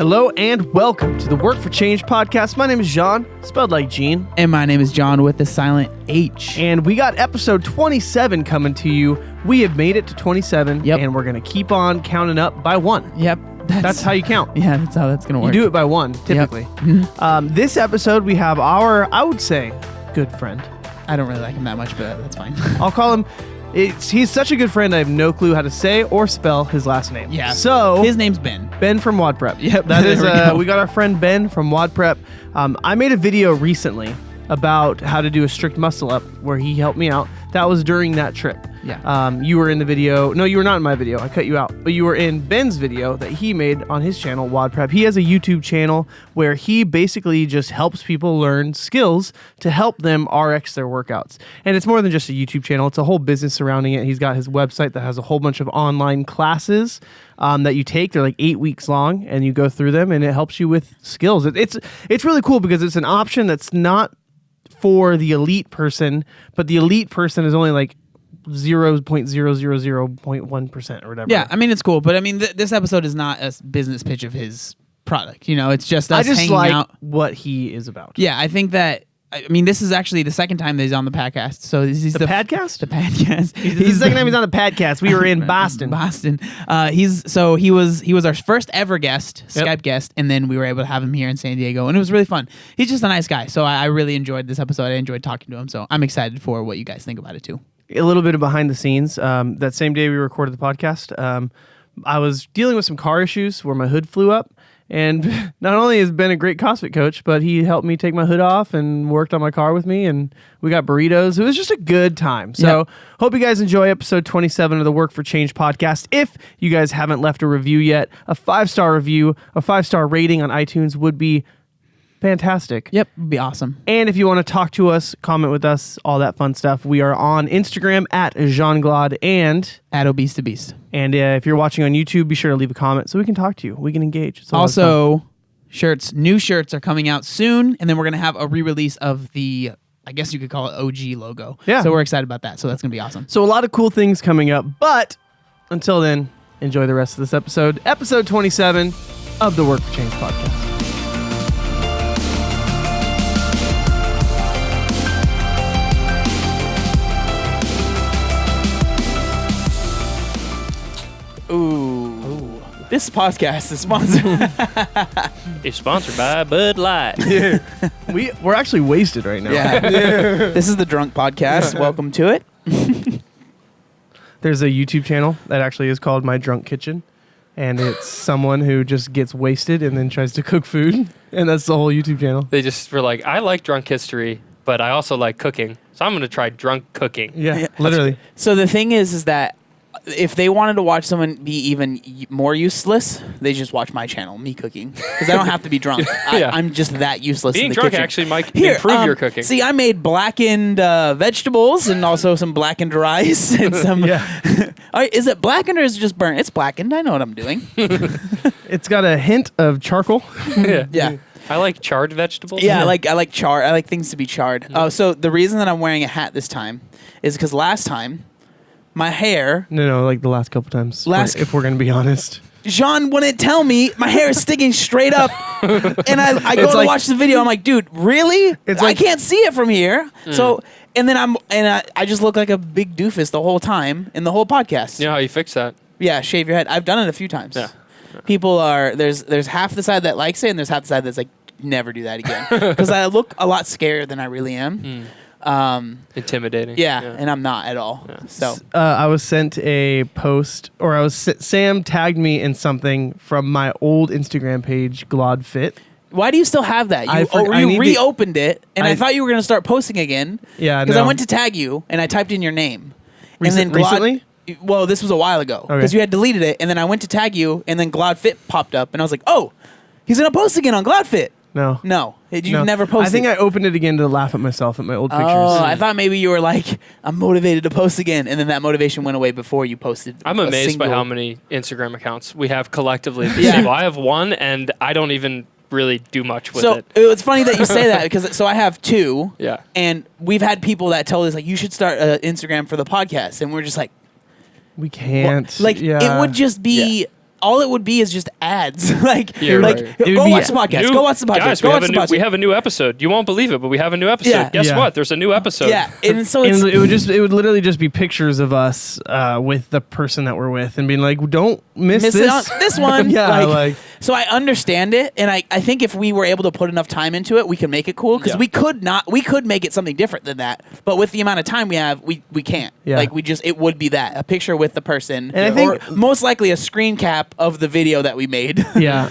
Hello and welcome to the Work for Change podcast. My name is Jean, spelled like Gene. And my name is John with the silent H. And we got episode 27 coming to you. We have made it to 27, and we're going to keep on counting up by one. Yep. That's how you count. Yeah, that's how that's going to work. You do it by one, typically. Yep. This episode, we have our, I would say, good friend. I don't really like him that much, but that's fine. I'll call him... He's such a good friend, I have no clue how to say or spell his last name. Yeah. So his name's Ben. Ben from Wad Prep. Yep. That is, go. we got our friend Ben from Wad Prep. I made a video recently about how to do a strict muscle up where he helped me out. That was during that trip. Yeah. You were in the video. No, you were not in my video. I cut you out. But you were in Ben's video that he made on his channel, Wad Prep. He has a YouTube channel where he basically just helps people learn skills to help them RX their workouts. And it's more than just a YouTube channel. It's a whole business surrounding it. He's got his website that has a whole bunch of online classes that you take. They're like 8 weeks long, and you go through them, and it helps you with skills. It's really cool because it's an option that's not for the elite person, but the elite person is only like 0.000.1% or whatever. Yeah, I mean, it's cool, but I mean, this episode is not a business pitch of his product. You know, it's just us hanging like out. What he is about. Yeah, I think that, I mean, this is actually the second time that he's on the podcast. So he's the podcast? The podcast. This is the second time he's on the podcast. We were in Boston. He was our first ever guest, Skype guest, and then we were able to have him here in San Diego, and it was really fun. He's just a nice guy, so I really enjoyed this episode. I enjoyed talking to him, so I'm excited for what you guys think about it too. A little bit of behind the scenes. That same day we recorded the podcast, I was dealing with some car issues where my hood flew up. And not only has Ben a great CrossFit coach, but he helped me take my hood off and worked on my car with me. And we got burritos. It was just a good time. So hope you guys enjoy episode 27 of the Work for Change podcast. If you guys haven't left a review yet, a 5-star review, a 5-star rating on iTunes would be fantastic. Yep, it'd be awesome. And if you want to talk to us, comment with us, all that fun stuff, we are on Instagram at Jean Glad and at Obese to Beast. And if you're watching on YouTube, be sure to leave a comment so we can talk to you. We can engage. Also, new shirts are coming out soon, and then we're going to have a re-release of the, I guess you could call it OG logo. Yeah. So we're excited about that. So that's going to be awesome. So a lot of cool things coming up. But until then, enjoy the rest of this episode. Episode 27 of the Work for Change podcast. Ooh. This podcast is sponsored. It's sponsored by Bud Light. Yeah. We're actually wasted right now. Yeah. This is the Drunk Podcast. Welcome to it. There's a YouTube channel that actually is called My Drunk Kitchen. And it's someone who just gets wasted and then tries to cook food. And that's the whole YouTube channel. They just were like, I like drunk history, but I also like cooking. So I'm going to try drunk cooking. Yeah, literally. So the thing is that if they wanted to watch someone be even more useless, they just watch my channel, me cooking. Because I don't have to be drunk. I'm just that useless in Being the drunk kitchen. actually might improve your cooking. See, I made blackened vegetables and also some blackened rice and some... Is it blackened or is it just burnt? It's blackened. I know what I'm doing. It's got a hint of charcoal. Yeah. I like charred vegetables. Yeah, I like char. I like things to be charred. So the reason that I'm wearing a hat this time is because last time, my hair... No, like the last couple times. If we're going to be honest. Jean wouldn't tell me. My hair is sticking straight up. And I go to watch the video. I'm like, dude, really? I can't see it from here. So, and then I just look like a big doofus the whole time in the whole podcast. You know how you fix that? Yeah, shave your head. I've done it a few times. Yeah. People are, there's half the side that likes it and there's half the side that's like, never do that again. Because I look a lot scarier than I really am. Intimidating. Yeah, and I'm not at all. Yeah. So I was sent a post, or Sam tagged me in something from my old Instagram page, GlodFit. Why do you still have that? You reopened it, and I thought you were going to start posting again. Yeah, because I went to tag you, and I typed in your name. Recently? Well, this was a while ago, because you had deleted it, and then I went to tag you, and then GlodFit popped up, and I was like, oh, he's going to post again on GlodFit. No. You never posted. I think I opened it again to laugh at myself at my old pictures. Oh, I thought maybe you were like, I'm motivated to post again, and then that motivation went away before you posted. I'm amazed by how many Instagram accounts we have collectively. I have one, and I don't even really do much with it. So it's funny that you say that because I have two. Yeah. And we've had people that tell us like you should start Instagram for the podcast, and we're just like, we can't. it would just be all it would be is just ads. Like, Yeah, right. Go watch the podcast. Go watch the podcast. Guys, go watch the podcast. we have a new episode. You won't believe it, but we have a new episode. Yeah. Guess Yeah. what? There's a new episode. Yeah, and so And it's it would literally just be pictures of us with the person that we're with and being like, don't miss miss this. it on this one. Yeah, like- so I understand it, and I think if we were able to put enough time into it, we can make it cool. Because Yeah. we could make it something different than that. But with the amount of time we have, we can't. Yeah. Like it would be that a picture with the person, And I think- or most likely a screen cap of the video that we made. Yeah.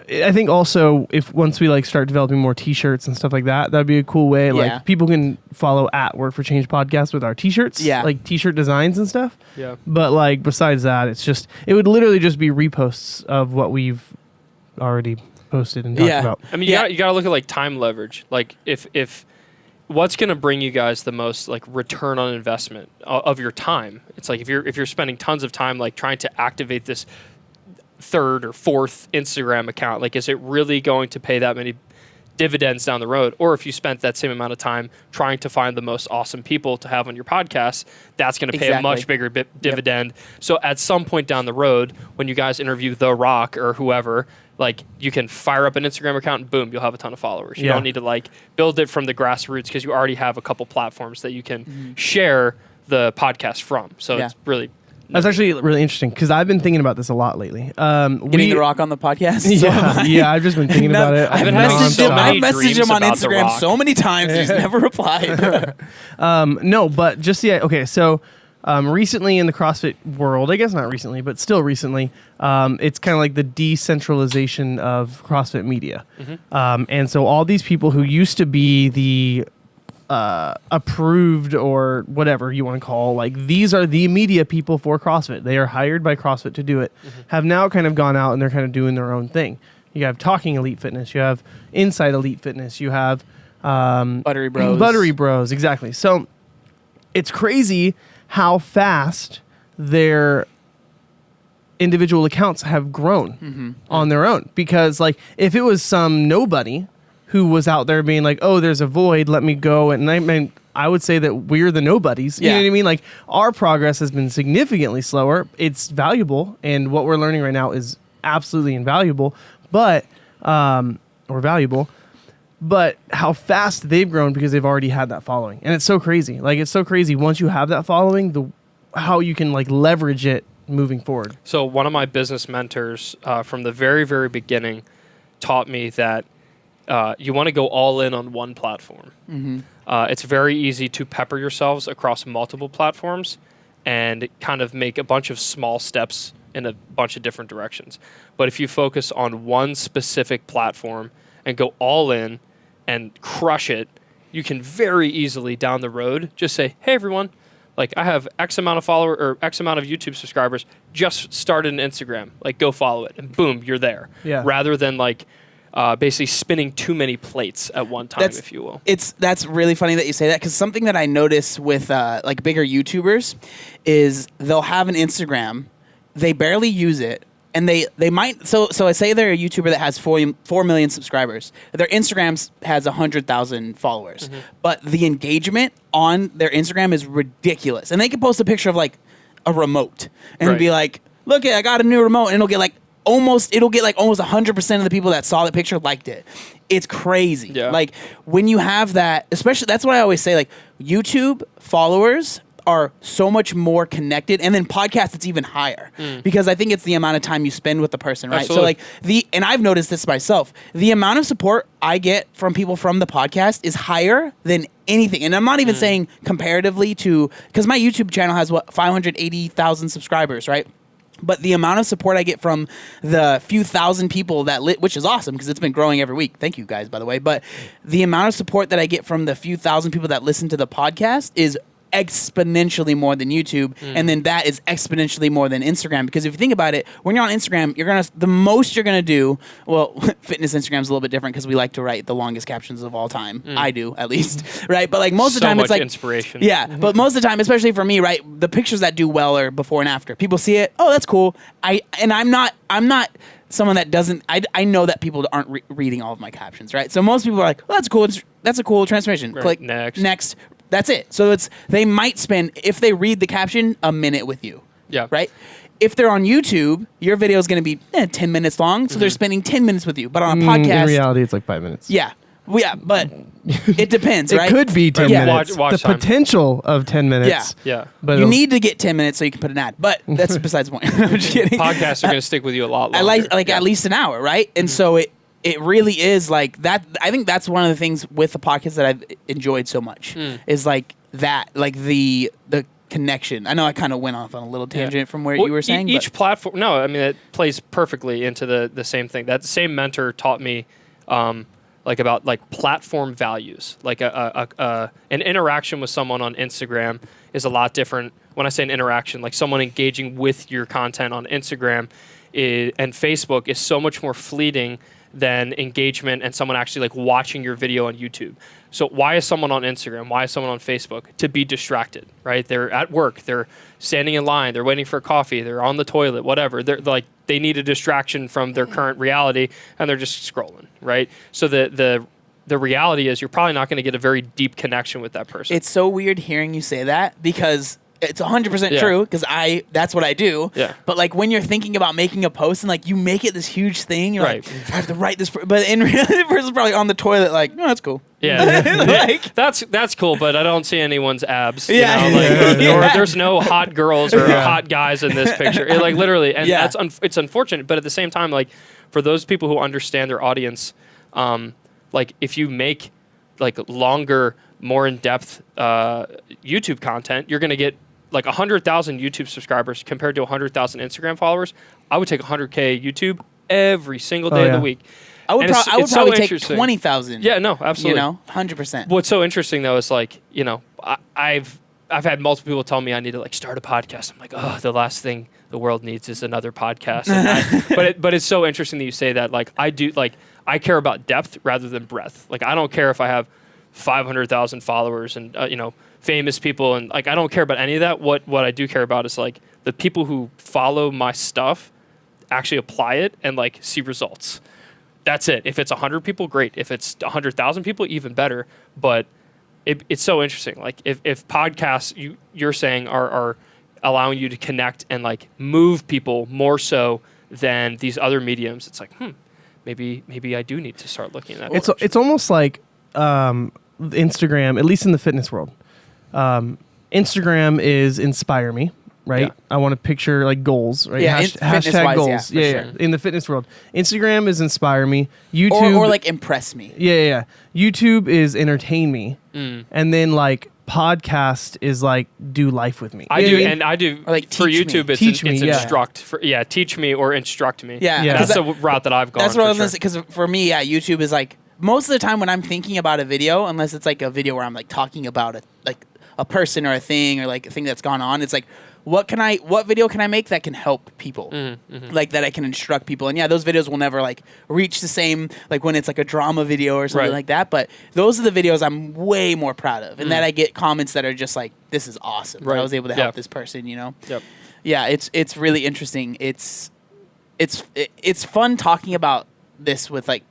I think also if once we like start developing more t-shirts and stuff like that, that'd be a cool way. Yeah. Like people can follow at Work for Change podcast with our t-shirts. Yeah. Like t-shirt designs and stuff. Yeah. But like besides that, it would literally just be reposts of what we've already posted and talked Yeah. about. I mean, you gotta look at like time leverage. Like if what's gonna bring you guys the most like return on investment of your time? It's like if you're spending tons of time like trying to activate this third or fourth Instagram account, like is it really going to pay that many dividends down the road? Or if you spent that same amount of time trying to find the most awesome people to have on your podcast, that's going to pay a Exactly. much bigger dividend. So at some point down the road, when you guys interview The Rock or whoever, like you can fire up an Instagram account and boom, you'll have a ton of followers. You Yeah. don't need to like build it from the grassroots because you already have a couple platforms that you can share the podcast from. So Yeah. it's really That's actually really interesting because I've been thinking about this a lot lately. Getting The Rock on the podcast. Yeah, I've just been thinking about it. I've been I've having so many messaged dreams him on about The Instagram Rock. so many times. He's never replied. No, but just okay. So recently in the CrossFit world, I guess not recently, but still recently, it's kind of like the decentralization of CrossFit media, and so all these people who used to be the approved or whatever you want to call, like these are the media people for CrossFit. They are hired by CrossFit to do it. Have now kind of gone out and they're kind of doing their own thing. You have Talking Elite Fitness. You have Inside Elite Fitness. You have Buttery Bros. Buttery Bros. Exactly. So it's crazy how fast their individual accounts have grown on their own. Because like if it was some nobody who was out there being like, oh, there's a void, let me go. And I mean, I would say that we're the nobodies. You know Yeah. what I mean? Like our progress has been significantly slower. It's valuable. And what we're learning right now is absolutely invaluable, or valuable. But how fast they've grown because they've already had that following. And it's so crazy. Like it's so crazy. Once you have that following, how you can like leverage it moving forward. So one of my business mentors from the very, very beginning taught me that you want to go all in on one platform. It's very easy to pepper yourselves across multiple platforms and kind of make a bunch of small steps in a bunch of different directions. But if you focus on one specific platform and go all in and crush it, you can very easily down the road just say, hey, everyone, like I have X amount of followers or X amount of YouTube subscribers, just started an Instagram, like go follow it. And boom, you're there. Yeah. Rather than like basically spinning too many plates at one time, if you will. That's really funny that you say that because something that I notice with like bigger YouTubers is they'll have an Instagram, they barely use it, and they might so I say they're a YouTuber that has 4 million subscribers. Their Instagram has 100,000 followers, but the engagement on their Instagram is ridiculous. And they can post a picture of like a remote and Right. be like, "Look, I got a new remote," and it'll get like almost 100% of the people that saw the picture liked it. It's crazy. Yeah. Like when you have that, especially that's what I always say, like YouTube followers are so much more connected, and then podcasts it's even higher because I think it's the amount of time you spend with the person, right? Absolutely. So like and I've noticed this myself, the amount of support I get from people from the podcast is higher than anything. And I'm not even saying comparatively to, because my YouTube channel has 580,000 subscribers, right? But the amount of support I get from the few thousand people which is awesome because it's been growing every week. Thank you guys, by the way. But the amount of support that I get from the few thousand people that listen to the podcast is exponentially more than YouTube, and then that is exponentially more than Instagram. Because if you think about it, when you're on Instagram, the most you're gonna do. Well, fitness Instagram's a little bit different because we like to write the longest captions of all time. I do, at least, right? But like most of the So time, much it's like inspiration. Yeah, but most of the time, especially for me, right, the pictures that do well are before and after. People see it. Oh, that's cool. I'm not someone that doesn't. I know that people aren't reading all of my captions, right? So most people are like, "Oh, that's cool. That's a cool transformation." Right. Click Next. That's it. So they might spend, if they read the caption, a minute with you. Yeah. Right? if they're on YouTube, your video is going to be 10 minutes long, so they're spending 10 minutes with you. But on a podcast, in reality, it's like 5 minutes. yeah, well, yeah, but it depends, right? It could be 10 Yeah. minutes. Watch the time. potential of 10 minutes. Yeah. But You it'll- need to get 10 minutes so you can put an ad, but that's besides the point. I'm just kidding. Podcasts are going to stick with you a lot longer. I like at least an hour, right? And so it really is like that. I think that's one of the things with the podcast that I've enjoyed so much is like that, like the connection. I know I kind of went off on a little tangent from where you were saying. Each but platform. No, I mean it plays perfectly into the same thing. That same mentor taught me, like about like platform values. Like an interaction with someone on Instagram is a lot different. When I say an interaction, like someone engaging with your content on Instagram and Facebook is so much more fleeting than engagement and someone actually like watching your video on YouTube. So why is someone on Instagram? Why is someone on Facebook? To be distracted, right? They're at work. They're standing in line. They're waiting for coffee. They're on the toilet, whatever. They're like, they need a distraction from their current reality and they're just scrolling, right? So the reality is you're probably not going to get a very deep connection with that person. it's so weird hearing you say that because it's 100% Yeah. true because that's what I do. Yeah. But like when you're thinking about making a post and like you make it this huge thing, you're Right. like, I have to write this. But in reality, the person's probably on the toilet like, no, that's cool. Yeah, Like- that's cool, but I don't see anyone's abs. Yeah. You know, like, Yeah. or there's no hot girls or hot guys in this picture. Like literally, and Yeah. it's unfortunate. But at the same time, like for those people who understand their audience, like if you make like longer, more in depth YouTube content, you're gonna get like 100,000 YouTube subscribers compared to 100,000 Instagram followers. I would take 100K YouTube every single day of the week. I would, And it's- I would it's so probably take interesting. 20,000. Yeah, no, absolutely. You know, 100%. What's so interesting though is like, you know, I've had multiple people tell me I need to like start a podcast. I'm like, oh, the last thing the world needs is another podcast. And but it's so interesting that you say that. Like I care about depth rather than breadth. Like I don't care if I have 500,000 followers and you know, famous people and like I don't care about any of that. What I do care about is like the people who follow my stuff actually apply it and like see results. That's it. If it's 100 people, great. If it's 100,000 people, even better. But it's so interesting. Like if podcasts you're saying are allowing you to connect and like move people more so than these other mediums, it's like maybe I do need to start looking at that. It's almost like Instagram, at least in the fitness world. Instagram is inspire me, right? Yeah. I want to picture like goals, right? Yeah, Hashtag fitness-wise, goals. yeah, for Yeah. In the fitness world, Instagram is inspire me. YouTube or like impress me. yeah. YouTube is entertain me, Mm. and then like podcast is like do life with me. I You know do, what I mean? and I do Or, like, for teach me. YouTube. It's Teach me, it's yeah. instruct. Teach me or instruct me. Yeah, Yeah. That's because the route that I've gone. that's what I was for gonna say. sure. Because for me, yeah, YouTube is like most of the time when I'm thinking about a video, unless it's like a video where I'm like talking about a person or a thing or like a thing that's gone on, it's like what video can I make that can help people, like that I can instruct people. And yeah, those videos will never like reach the same like when it's like a drama video or something Right. like that. But those are the videos I'm way more proud of, and that I get comments that are just like, "This is awesome! that I Right. was able to Yeah. help this person," you know. Yep. Yeah, it's really interesting. It's fun talking about this with like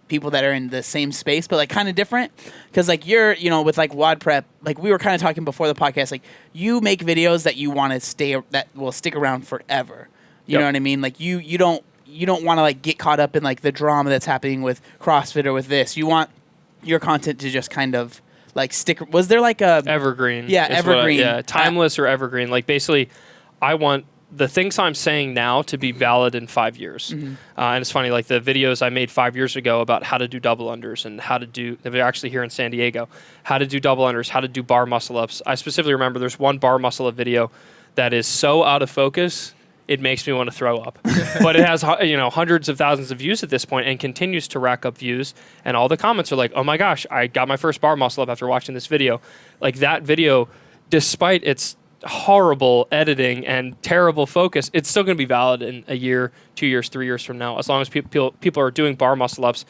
people that are in the same space, but like kind of different. Because like you're, you know, with like WOD Prep, like we were kind of talking before the podcast, like you make videos that you want to that will stick around forever. You Yep. know what I mean? Like you don't want to like get caught up in like the drama that's happening with CrossFit or with this. You want your content to just kind of like stick. Was there like a Evergreen. Yeah, is what evergreen. Timeless or evergreen. Like basically, I want the things I'm saying now to be valid in 5 years. And it's funny, like the videos I made 5 years ago about how to do double unders and how to do, they're actually here in San Diego, how to do double unders, how to do bar muscle ups. I specifically remember there's one bar muscle up video that is so out of focus, it makes me want to throw up. But it has, you know, hundreds of thousands of views at this point and continues to rack up views. And all the comments are like, oh my gosh, I got my first bar muscle up after watching this video. Like that video, despite its horrible editing and terrible focus, it's still going to be valid in a year, 2 years, 3 years from now. As long as people are doing bar muscle ups,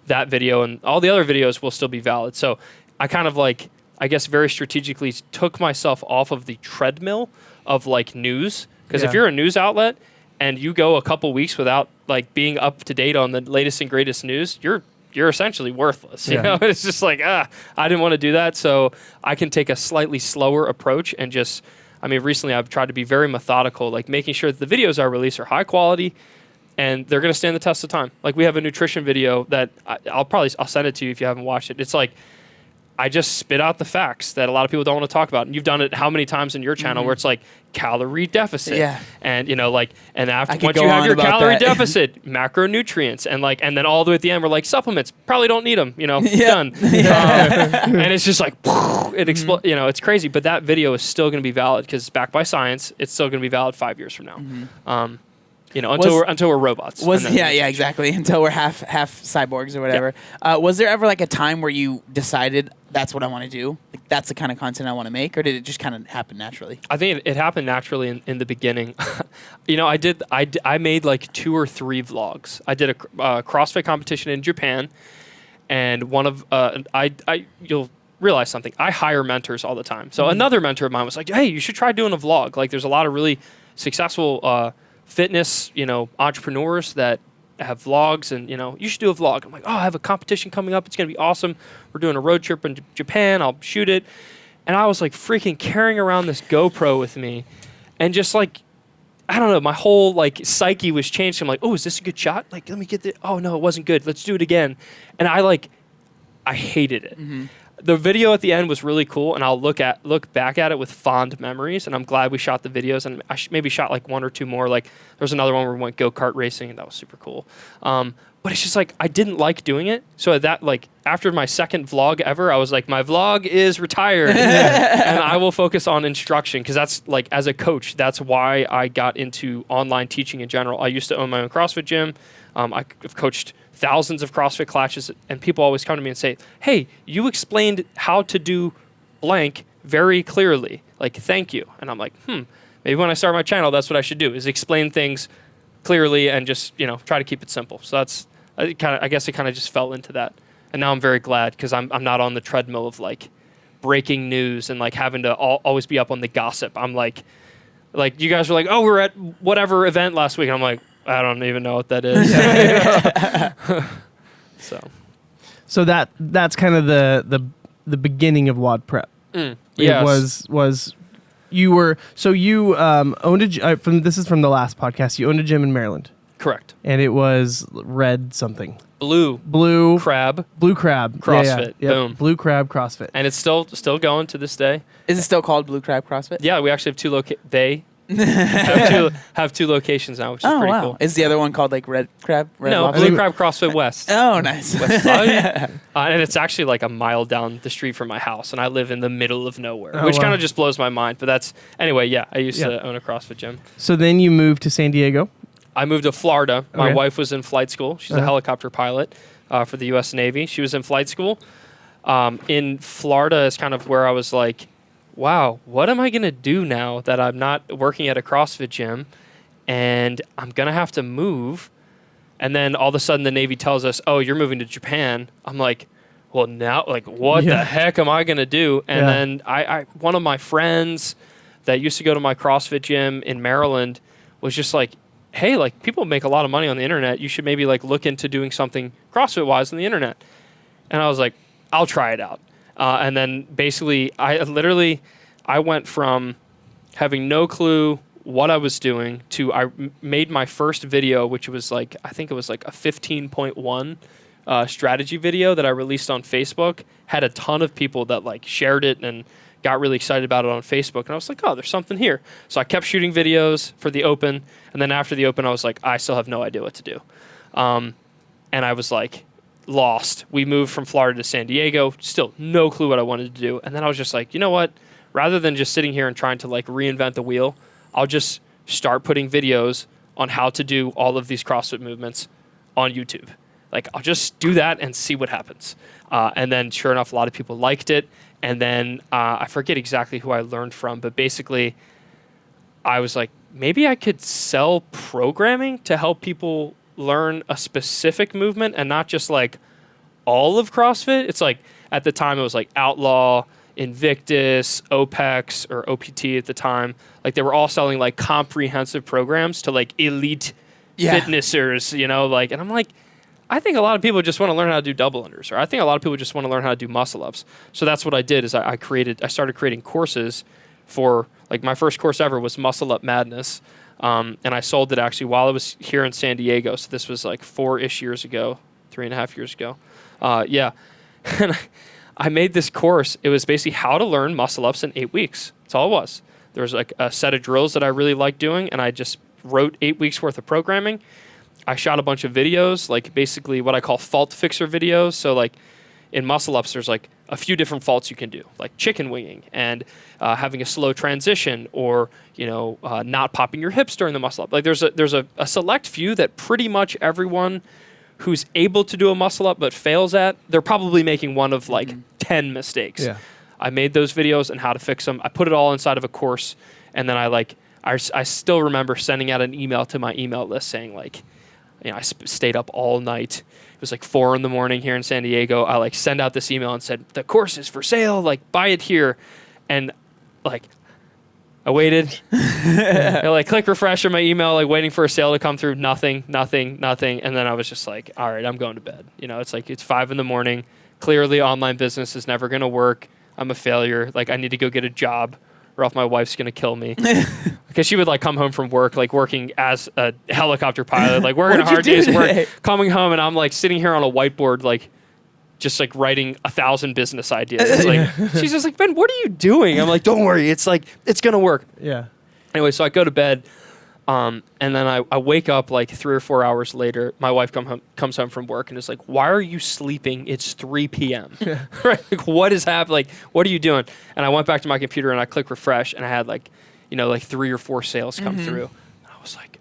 that video and all the other videos will still be valid. So I kind of like, I guess very strategically took myself off of the treadmill of like news. Because if Yeah. you're a news outlet and you go a couple weeks without like being up to date on the latest and greatest news, you're essentially worthless. You Yeah. know, it's just like, I didn't want to do that. So I can take a slightly slower approach and just I mean, recently I've tried to be very methodical, like making sure that the videos I release are high quality and they're going to stand the test of time. Like we have a nutrition video that I'll send it to you if you haven't watched it. It's like, I just spit out the facts that a lot of people don't want to talk about. And you've done it how many times in your channel where it's like calorie deficit. Yeah. And you know, like, and after once you have your calorie deficit, macronutrients, and then all the way at the end, we're like supplements, probably don't need them, you know, done. And it's just like, it explodes, you know, it's crazy. But that video is still going to be valid because it's backed by science. It's still going to be valid 5 years from now. You know, until we're robots. Exactly. Until we're half cyborgs or whatever. Yeah. Was there ever like a time where you decided that's what I want to do? Like, that's the kind of content I want to make, or did it just kind of happen naturally? I think it happened naturally in the beginning. You know, I made like 2 or 3 vlogs. I did a CrossFit competition in Japan, and one of you'll realize something. I hire mentors all the time. So another mentor of mine was like, "Hey, you should try doing a vlog. Like, there's a lot of really successful fitness, you know, entrepreneurs that have vlogs, and you know, you should do a vlog." I'm like, "Oh, I have a competition coming up. It's gonna be awesome. We're doing a road trip in Japan. I'll shoot it." And I was like freaking carrying around this GoPro with me, and just like, I don't know, my whole like psyche was changed. I'm like, "Oh, is this a good shot? Like, let me get the. Oh no, it wasn't good. Let's do it again." And I hated it. The video at the end was really cool, and I'll look back at it with fond memories, and I'm glad we shot the videos, and I maybe shot like 1 or 2 more. Like there was another one where we went go-kart racing, and that was super cool. But it's just like I didn't like doing it. So that like after my second vlog ever, I was like, my vlog is retired, and I will focus on instruction, because that's like, as a coach, that's why I got into online teaching in general. I used to own my own CrossFit gym. I've coached thousands of CrossFit classes, and people always come to me and say, "Hey, you explained how to do blank very clearly. Like, thank you." And I'm like, maybe when I start my channel, that's what I should do, is explain things clearly and just, you know, try to keep it simple. So that's I guess it kind of just fell into that. And now I'm very glad, because I'm not on the treadmill of like breaking news and like having to always be up on the gossip. I'm like you guys were like, "Oh, we're at whatever event last week." And I'm like, I don't even know what that is. So that's kind of the beginning of WOD Prep. Yes. It was you were you owned this is from the last podcast. You owned a gym in Maryland. Correct. And it was Red something. Blue Crab. Blue Crab. CrossFit. Yeah. Boom. Blue Crab CrossFit. And it's still going to this day. Is it still called Blue Crab CrossFit? Yeah, we actually have They have 2 locations now, which is pretty cool. Is the other one called like Red Crab? Blue Crab CrossFit West. Oh, nice. And it's actually like a mile down the street from my house, and I live in the middle of nowhere, which kind of just blows my mind. But that's anyway. Yeah, I used to own a CrossFit gym. So then you moved to San Diego. I moved to Florida. My wife was in flight school. She's a helicopter pilot for the U.S. Navy. She was in flight school. In Florida is kind of where I was like, wow, what am I going to do now that I'm not working at a CrossFit gym and I'm going to have to move? And then all of a sudden the Navy tells us, "Oh, you're moving to Japan." I'm like, well, now, like, what the heck am I going to do? And then I one of my friends that used to go to my CrossFit gym in Maryland was just like, "Hey, like, people make a lot of money on the internet. You should maybe like look into doing something CrossFit wise on the internet." And I was like, I'll try it out. And then basically I went from having no clue what I was doing to I made my first video, which was like, I think it was like a 15.1 strategy video that I released on Facebook. Had a ton of people that like shared it and got really excited about it on Facebook. And I was like, oh, there's something here. So I kept shooting videos for the Open. And then after the Open, I was like, I still have no idea what to do. And I was like, lost. We moved from Florida to San Diego, still no clue what I wanted to do. And then I was just like, you know what? Rather than just sitting here and trying to like reinvent the wheel, I'll just start putting videos on how to do all of these CrossFit movements on YouTube. Like, I'll just do that and see what happens. And then sure enough, a lot of people liked it. And then I forget exactly who I learned from, but basically I was like, maybe I could sell programming to help people learn a specific movement and not just like all of CrossFit. It's like, at the time it was like Outlaw, Invictus, OPEX or OPT at the time. Like, they were all selling like comprehensive programs to like elite fitnessers, you know, like, and I'm like, I think a lot of people just want to learn how to do double unders, or I think a lot of people just want to learn how to do muscle ups. So that's what I did is I started creating courses for like my first course ever was Muscle Up Madness. And I sold it actually while I was here in San Diego. So this was like 4-ish years ago, 3.5 years ago. Yeah. And I made this course. It was basically how to learn muscle ups in 8 weeks. That's all it was. There was like a set of drills that I really liked doing, and I just wrote 8 weeks worth of programming. I shot a bunch of videos, like basically what I call fault fixer videos. So like in muscle ups, there's like a few different faults you can do, like chicken winging and having a slow transition, or not popping your hips during the muscle up. Like there's a select few that pretty much everyone who's able to do a muscle up but fails at, they're probably making one of like 10 mistakes. Yeah. I made those videos and how to fix them. I put it all inside of a course, and then I still remember sending out an email to my email list saying like, I stayed up all night. It was like 4 a.m. here in San Diego. I like send out this email and said, the course is for sale, like buy it here. And like I waited. I like click refresh on my email, like waiting for a sale to come through. Nothing. And then I was just like, all right, I'm going to bed. It's like it's 5 a.m. Clearly online business is never going to work. I'm a failure. Like I need to go get a job, or else my wife's going to kill me. Because she would like come home from work, like working as a helicopter pilot, like working a hard day's work, coming home, and I'm like sitting here on a whiteboard, like just like writing 1,000 business ideas. Like she's just like, Ben, what are you doing? I'm like, don't worry, it's like it's gonna work. Yeah. Anyway, so I go to bed, and then I wake up like 3 or 4 hours later. My wife comes home from work and is like, why are you sleeping? It's 3 p.m. Right? Like what is happening? Like what are you doing? And I went back to my computer and I click refresh, and I had like 3 or 4 sales come through. And I was like,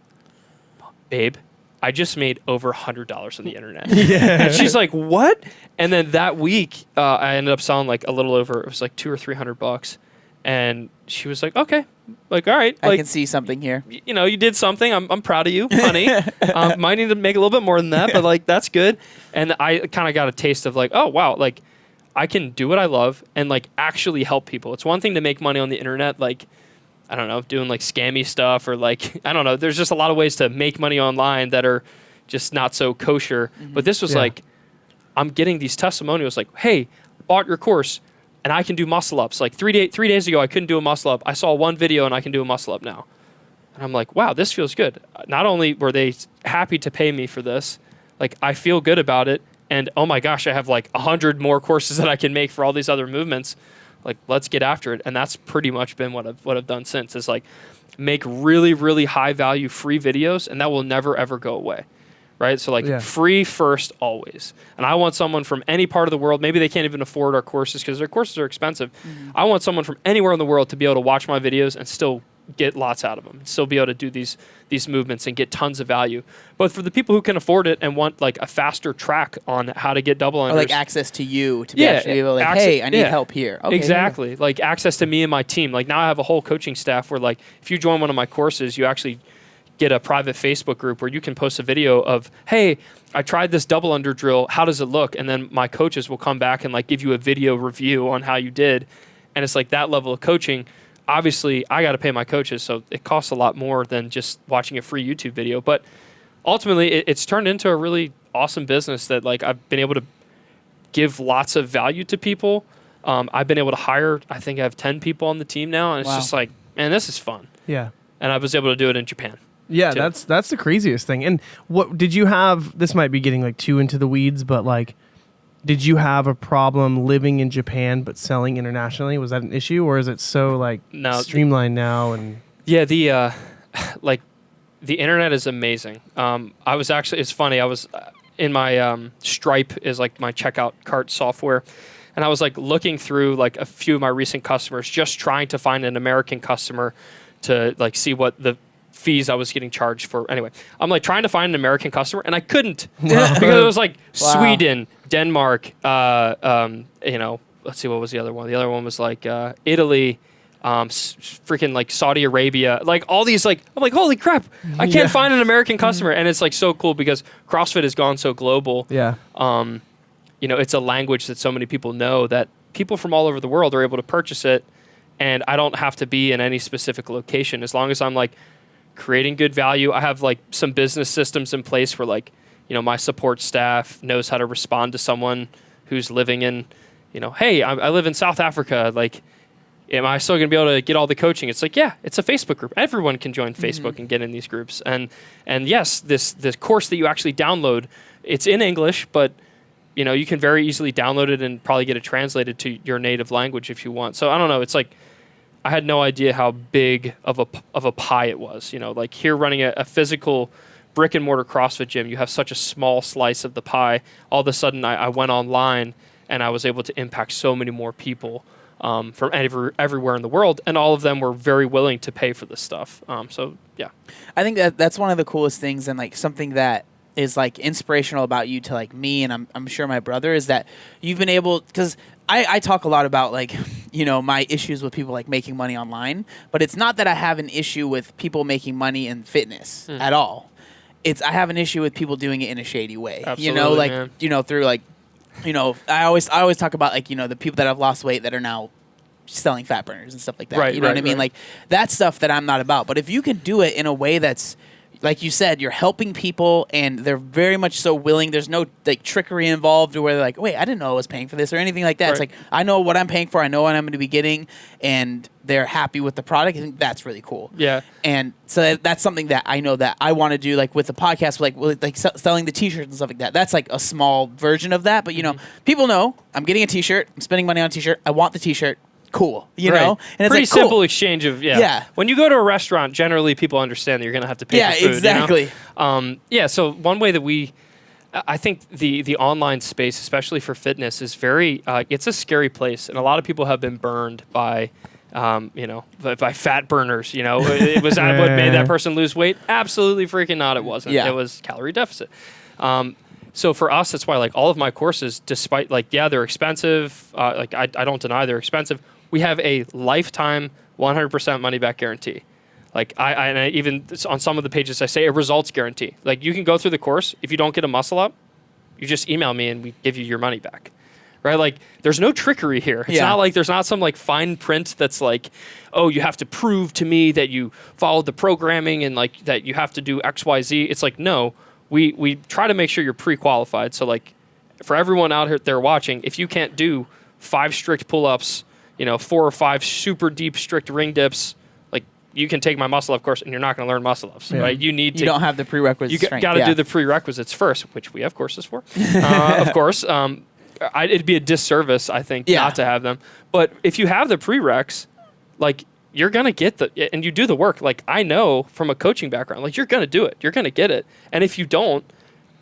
babe, I just made over $100 on the internet. Yeah. And she's like, what? And then that week, I ended up selling like a little over, it was like $200 or $300. And she was like, okay, like, all right. I like, can see something here. You did something. I'm proud of you, honey. Might need to make a little bit more than that, but like, that's good. And I kind of got a taste of like, oh, wow, like I can do what I love and like actually help people. It's one thing to make money on the internet, like, I don't know, doing like scammy stuff, or like, I don't know. There's just a lot of ways to make money online that are just not so kosher. But this was like, I'm getting these testimonials like, hey, I bought your course and I can do muscle ups. Like 3 days ago, I couldn't do a muscle up. I saw one video and I can do a muscle up now. And I'm like, wow, this feels good. Not only were they happy to pay me for this, like I feel good about it. And oh my gosh, I have like 100 more courses that I can make for all these other movements. Like, let's get after it. And that's pretty much been what I've done since, is like make really, really high value free videos, and that will never, ever go away. Right? So like free first always. And I want someone from any part of the world, maybe they can't even afford our courses because their courses are expensive. I want someone from anywhere in the world to be able to watch my videos and still get lots out of them, still be able to do these movements and get tons of value. But for the people who can afford it and want like a faster track on how to get double unders, or like access to you to be actually able to like, hey, I need help here. Okay, exactly. Like access to me and my team. Like now I have a whole coaching staff where like if you join one of my courses, you actually get a private Facebook group where you can post a video of, hey, I tried this double under drill. How does it look? And then my coaches will come back and like give you a video review on how you did. And it's like that level of coaching. Obviously, I got to pay my coaches, so it costs a lot more than just watching a free YouTube video. But ultimately, it's turned into a really awesome business that like I've been able to give lots of value to people. I've been able to hire, I think I have 10 people on the team now, and it's just like, man, this is fun. Yeah. And I was able to do it in Japan. Yeah, too. That's the craziest thing. And what did you have? This might be getting like too into the weeds, but like, did you have a problem living in Japan but selling internationally? Was that an issue, or is it so like streamlined now? And yeah, the like the internet is amazing. I was actually, it's funny. I was in my Stripe is like my checkout cart software, and I was like looking through like a few of my recent customers, just trying to find an American customer to like see what the fees I was getting charged for. Anyway, I'm like trying to find an American customer, and I couldn't because it was like Sweden, Denmark, let's see, what was the other one? The other one was like Italy, freaking like Saudi Arabia, like all these, like, I'm like, holy crap, I can't find an American customer. And it's like so cool because CrossFit has gone so global. Yeah. It's a language that so many people know that people from all over the world are able to purchase it. And I don't have to be in any specific location as long as I'm like creating good value. I have like some business systems in place where like, my support staff knows how to respond to someone who's living in, hey, I live in South Africa. Like, am I still going to be able to get all the coaching? It's like, yeah, it's a Facebook group. Everyone can join Facebook and get in these groups. And yes, this course that you actually download, it's in English, but you know, you can very easily download it and probably get it translated to your native language if you want. So I don't know. It's like, I had no idea how big of a pie it was. You know, like here running a physical brick and mortar CrossFit gym, you have such a small slice of the pie. All of a sudden, I went online and I was able to impact so many more people from everywhere in the world, and all of them were very willing to pay for this stuff. So yeah, I think that's one of the coolest things, and like something that is like inspirational about you to like me, and I'm sure my brother, is that you've been able, because I talk a lot about like, you know, my issues with people like making money online, but it's not that I have an issue with people making money in fitness at all. I have an issue with people doing it in a shady way. Absolutely, you know, like man. you know, through like, you know, I always talk about like, you know, the people that have lost weight that are now selling fat burners and stuff like that. Right, you know what I mean? right. Like that's stuff that I'm not about. But if you can do it in a way that's, like you said, you're helping people and they're very much so willing. There's no like trickery involved where they're like, wait, I didn't know I was paying for this or anything like that. Right. It's like, I know what I'm paying for. I know what I'm going to be getting, and they're happy with the product. I think that's really cool. Yeah. And so that's something that I know that I want to do, like with the podcast, like selling the t-shirts and stuff like that. That's like a small version of that. But, you know, people know I'm getting a t-shirt. I'm spending money on a t-shirt. I want the t-shirt. Cool, you Right. know, and it's pretty like, cool. simple exchange of Yeah. When you go to a restaurant, generally people understand that you're going to have to pay for food. exactly. You know? Yeah. So one way that I think the online space, especially for fitness, is very. It's a scary place, and a lot of people have been burned by. You know, by fat burners. You know, was that what made that person lose weight? Absolutely freaking not. It wasn't. Yeah. It was calorie deficit. So for us, that's why like all of my courses, despite like they're expensive. Like I don't deny they're expensive. We have a lifetime 100% money back guarantee. Like I even on some of the pages I say a results guarantee. Like you can go through the course, if you don't get a muscle up, you just email me and we give you your money back. Right? Like there's no trickery here. It's not like there's not some like fine print that's like, oh, you have to prove to me that you followed the programming and like that you have to do XYZ. It's like, no, we try to make sure you're pre-qualified. So like for everyone out there watching, if you can't do 5 strict pull-ups, you know, 4 or 5 super deep, strict ring dips, like you can take my muscle up course and you're not going to learn muscle ups, right? You don't have the prerequisites. You got to do the prerequisites first, which we have courses for, of course. It'd be a disservice, I think, not to have them. But if you have the prereqs, like you're going to get and you do the work. Like I know from a coaching background, like you're going to do it. You're going to get it. And if you don't,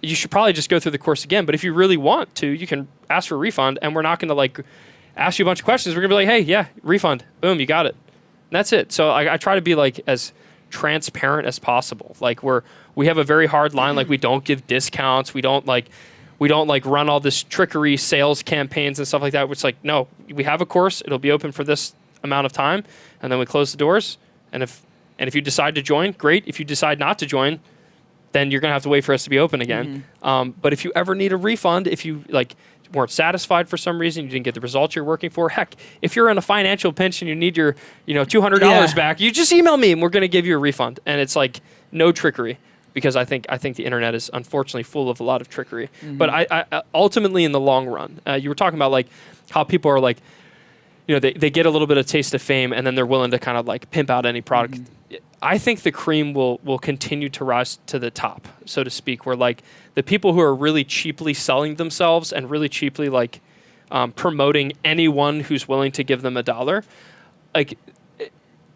you should probably just go through the course again. But if you really want to, you can ask for a refund, and we're not going to like ask you a bunch of questions. We're going to be like, hey, yeah, refund. Boom, you got it. And that's it. So I try to be like as transparent as possible. Like we have a very hard line. Like we don't give discounts. We don't like run all this trickery sales campaigns and stuff like that. It's like, no, we have a course. It'll be open for this amount of time, and then we close the doors. And if you decide to join, great. If you decide not to join, then you're going to have to wait for us to be open again. But if you ever need a refund, if you like weren't satisfied for some reason, you didn't get the results you're working for, heck, if you're in a financial pinch and you need your, $200 back, you just email me and we're going to give you a refund. And it's like no trickery, because I think the internet is unfortunately full of a lot of trickery. But I ultimately in the long run, you were talking about like how people are like, they get a little bit of taste of fame and then they're willing to kind of like pimp out any product. I think the cream will continue to rise to the top, so to speak, where like the people who are really cheaply selling themselves and really cheaply like promoting anyone who's willing to give them $1, like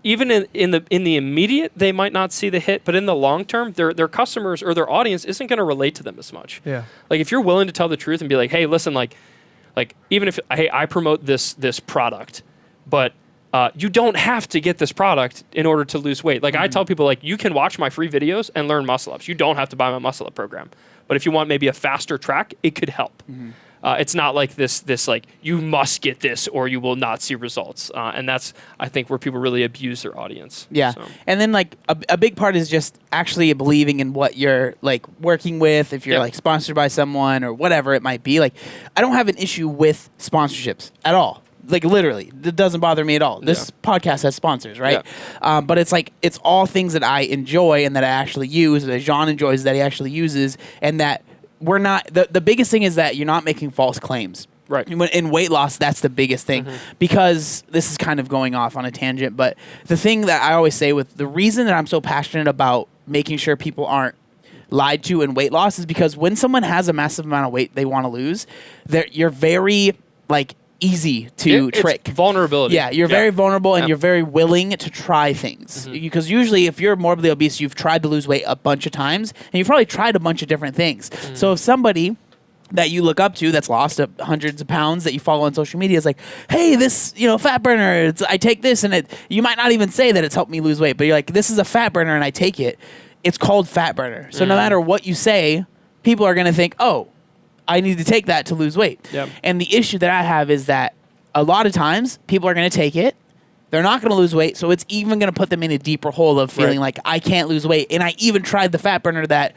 even in the immediate, they might not see the hit, but in the long term, their customers or their audience isn't going to relate to them as much. Yeah. Like if you're willing to tell the truth and be like, hey, listen, like even if I promote this product, but you don't have to get this product in order to lose weight. Like I tell people, like you can watch my free videos and learn muscle ups. You don't have to buy my muscle up program. But if you want maybe a faster track, it could help. It's not like this like you must get this or you will not see results. And that's, I think, where people really abuse their audience. Yeah. So. And then like a big part is just actually believing in what you're like working with. If you're like sponsored by someone or whatever it might be, like I don't have an issue with sponsorships at all. Like literally, it doesn't bother me at all. This podcast has sponsors, right? Yeah. But it's like, it's all things that I enjoy and that I actually use, that Jean enjoys, that he actually uses, and that we're not, the biggest thing is that you're not making false claims. Right. In weight loss, that's the biggest thing, because this is kind of going off on a tangent. But the thing that I always say, with the reason that I'm so passionate about making sure people aren't lied to in weight loss, is because when someone has a massive amount of weight they want to lose, you're very like easy to trick. It's vulnerability. Yeah, you're very vulnerable, and you're very willing to try things. Because usually if you're morbidly obese, you've tried to lose weight a bunch of times, and you've probably tried a bunch of different things. So if somebody that you look up to that's lost hundreds of pounds that you follow on social media is like, hey, this, fat burner, I take this, and you might not even say that it's helped me lose weight, but you're like, this is a fat burner and I take it. It's called fat burner. So no matter what you say, people are going to think, oh, I need to take that to lose weight. Yep. And the issue that I have is that a lot of times people are going to take it. They're not going to lose weight. So it's even going to put them in a deeper hole of feeling like, I can't lose weight. And I even tried the fat burner that,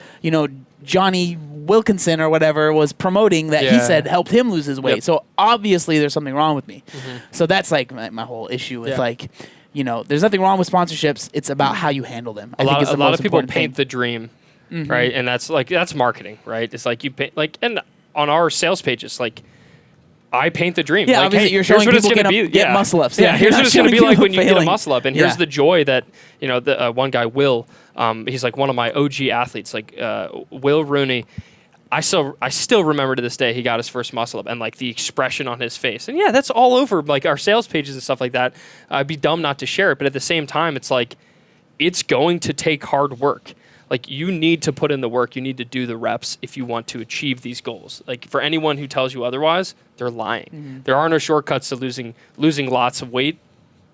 Johnny Wilkinson or whatever was promoting that he said helped him lose his weight. Yep. So obviously there's something wrong with me. So that's like my whole issue with there's nothing wrong with sponsorships. It's about how you handle them. A lot of people paint the dream, right? And that's marketing, right? It's like you paint, and on our sales pages, like, I paint the dream. Yeah, like, obviously you're showing people get muscle ups. Yeah, here's what it's going to be like when you get a muscle up, and here's Yeah. the joy that the one guy, Will, he's like one of my OG athletes, like Will Rooney. I still remember to this day he got his first muscle up, and like the expression on his face, and that's all over like our sales pages and stuff like that. I'd be dumb not to share it, but at the same time, it's like it's going to take hard work. Like, you need to put in the work. You need to do the reps if you want to achieve these goals. Like, for anyone who tells you otherwise, they're lying. There are no shortcuts to losing lots of weight.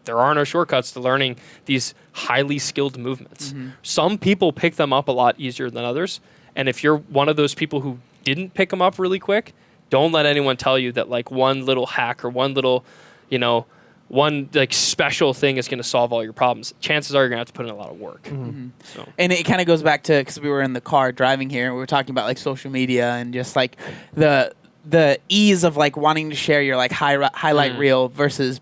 There are no shortcuts to learning these highly skilled movements. Some people pick them up a lot easier than others. And if you're one of those people who didn't pick them up really quick, don't let anyone tell you that like one little hack or one little, one like special thing is going to solve all your problems. Chances are you're going to have to put in a lot of work. So. And it kind of goes back to, because we were in the car driving here and we were talking about like social media and just like the ease of like wanting to share your like highlight reel versus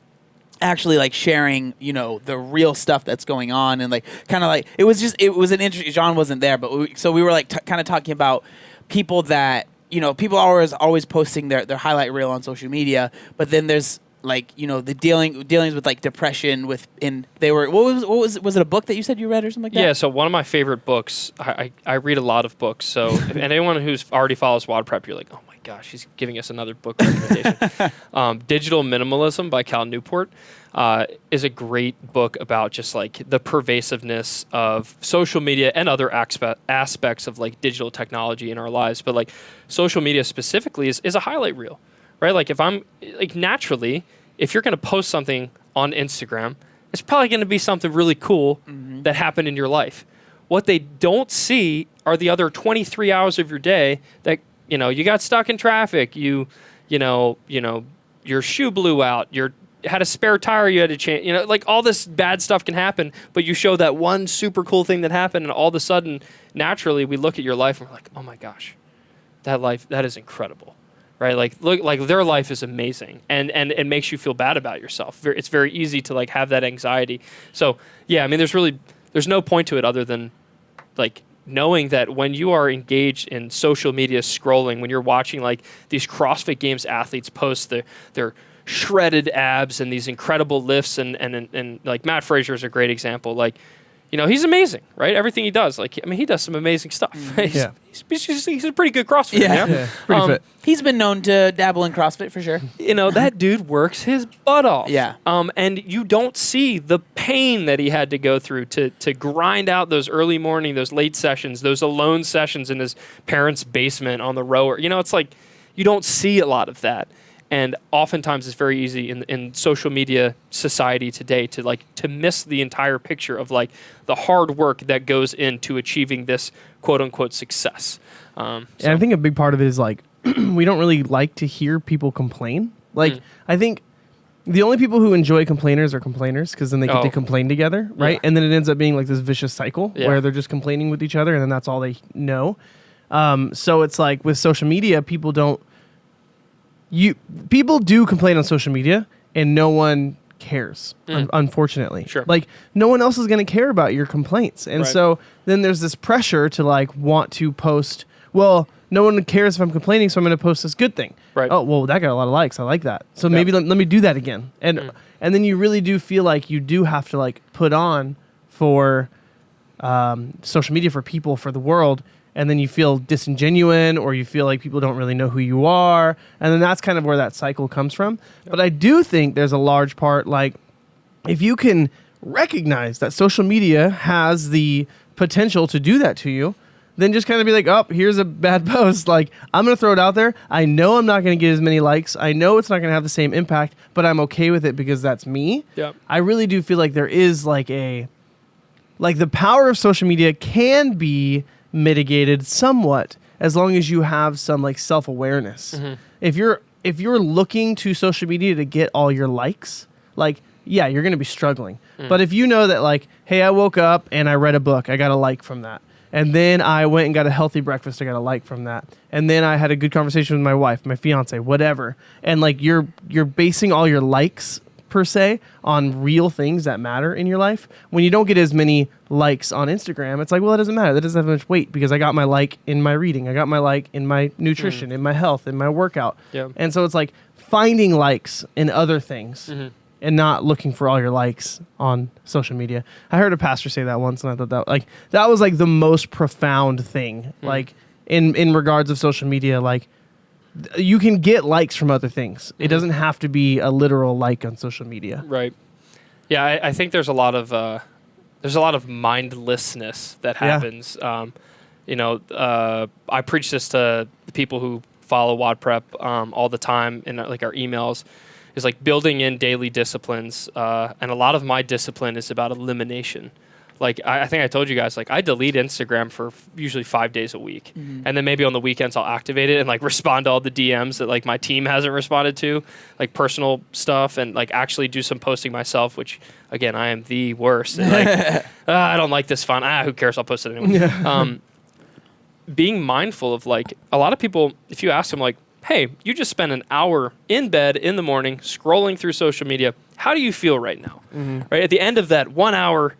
actually like sharing, the real stuff that's going on. And like kind of like it was an interesting. John wasn't there, but we were like kind of talking about people that people are always posting their highlight reel on social media, but then there's like the dealings with like depression was it a book that you said you read or something like that? Yeah, so one of my favorite books, I read a lot of books, so if anyone who's already follows WOD Prep, you're like, oh my gosh, he's giving us another book recommendation. Digital Minimalism by Cal Newport is a great book about just like the pervasiveness of social media and other aspects of like digital technology in our lives, but like social media specifically is a highlight reel. Right? Like if I'm like naturally, if you're going to post something on Instagram, it's probably going to be something really cool that happened in your life. What they don't see are the other 23 hours of your day that, you got stuck in traffic, your shoe blew out, you had a spare tire you had to change, like all this bad stuff can happen, but you show that one super cool thing that happened, and all of a sudden, naturally, we look at your life and we're like, oh my gosh, that is incredible. Right, like their life is amazing, and it makes you feel bad about yourself. It's very easy to like have that anxiety. So yeah, I mean, there's no point to it other than like knowing that when you are engaged in social media scrolling, when you're watching like these CrossFit Games athletes post their shredded abs and these incredible lifts, and like Matt Fraser is a great example. Like, he's amazing, right? Everything he does, like, I mean, he does some amazing stuff. He's a pretty good CrossFit. Yeah, pretty fit. He's been known to dabble in CrossFit for sure. That dude works his butt off. Yeah. And you don't see the pain that he had to go through to grind out those early morning, those late sessions, those alone sessions in his parents' basement on the rower. It's like you don't see a lot of that. And oftentimes it's very easy in social media society today to miss the entire picture of like the hard work that goes into achieving this quote unquote success. And I think a big part of it is like we don't really like to hear people complain. Like I think the only people who enjoy complainers are complainers because then they get to complain together, right? Yeah. And then it ends up being like this vicious cycle where they're just complaining with each other, and then that's all they know. So it's like with social media, people do complain on social media, and no one cares. Unfortunately, sure. Like no one else is going to care about your complaints, and so then there's this pressure to like want to post. Well, no one cares if I'm complaining, so I'm going to post this good thing. Right. Oh, well, that got a lot of likes. I like that. So maybe let me do that again. And then you really do feel like you do have to like put on for social media for people, for the world. And then you feel disingenuous, or you feel like people don't really know who you are. And then that's kind of where that cycle comes from. Yep. But I do think there's a large part, like, if you can recognize that social media has the potential to do that to you, then just kind of be like, oh, here's a bad post. Like, I'm going to throw it out there. I know I'm not going to get as many likes. I know it's not going to have the same impact, but I'm okay with it because that's me. Yep. I really do feel like there is like the power of social media can be mitigated somewhat as long as you have some like self-awareness. Mm-hmm. If you're looking to social media to get all your likes, like, yeah, you're going to be struggling. But if you know that, like, hey, I woke up and I read a book, I got a like from that. And then I went and got a healthy breakfast, I got a like from that. And then I had a good conversation with my wife, my fiance, whatever. And like you're basing all your likes per se on real things that matter in your life. When you don't get as many likes on Instagram, it's like, well, it doesn't matter. That doesn't have much weight because I got my like in my reading. I got my like in my nutrition, in my health, in my workout. Yeah. And so it's like finding likes in other things and not looking for all your likes on social media. I heard a pastor say that once, and I thought that was like the most profound thing, like in regards of social media. Like, you can get likes from other things. It doesn't have to be a literal like on social media. Right. Yeah, I think there's a lot of mindlessness that happens. Yeah. I preach this to the people who follow WOD Prep all the time in like our emails. Is like building in daily disciplines, and a lot of my discipline is about elimination. Like I think I told you guys, like I delete Instagram for usually 5 days a week, and then maybe on the weekends I'll activate it and like respond to all the DMs that like my team hasn't responded to, like personal stuff, and like actually do some posting myself. Which again, I am the worst. And, like I don't like this font. Who cares? I'll post it anyway. Yeah. Being mindful of like a lot of people, if you ask them like, hey, you just spent an hour in bed in the morning scrolling through social media. How do you feel right now? Right at the end of that 1 hour,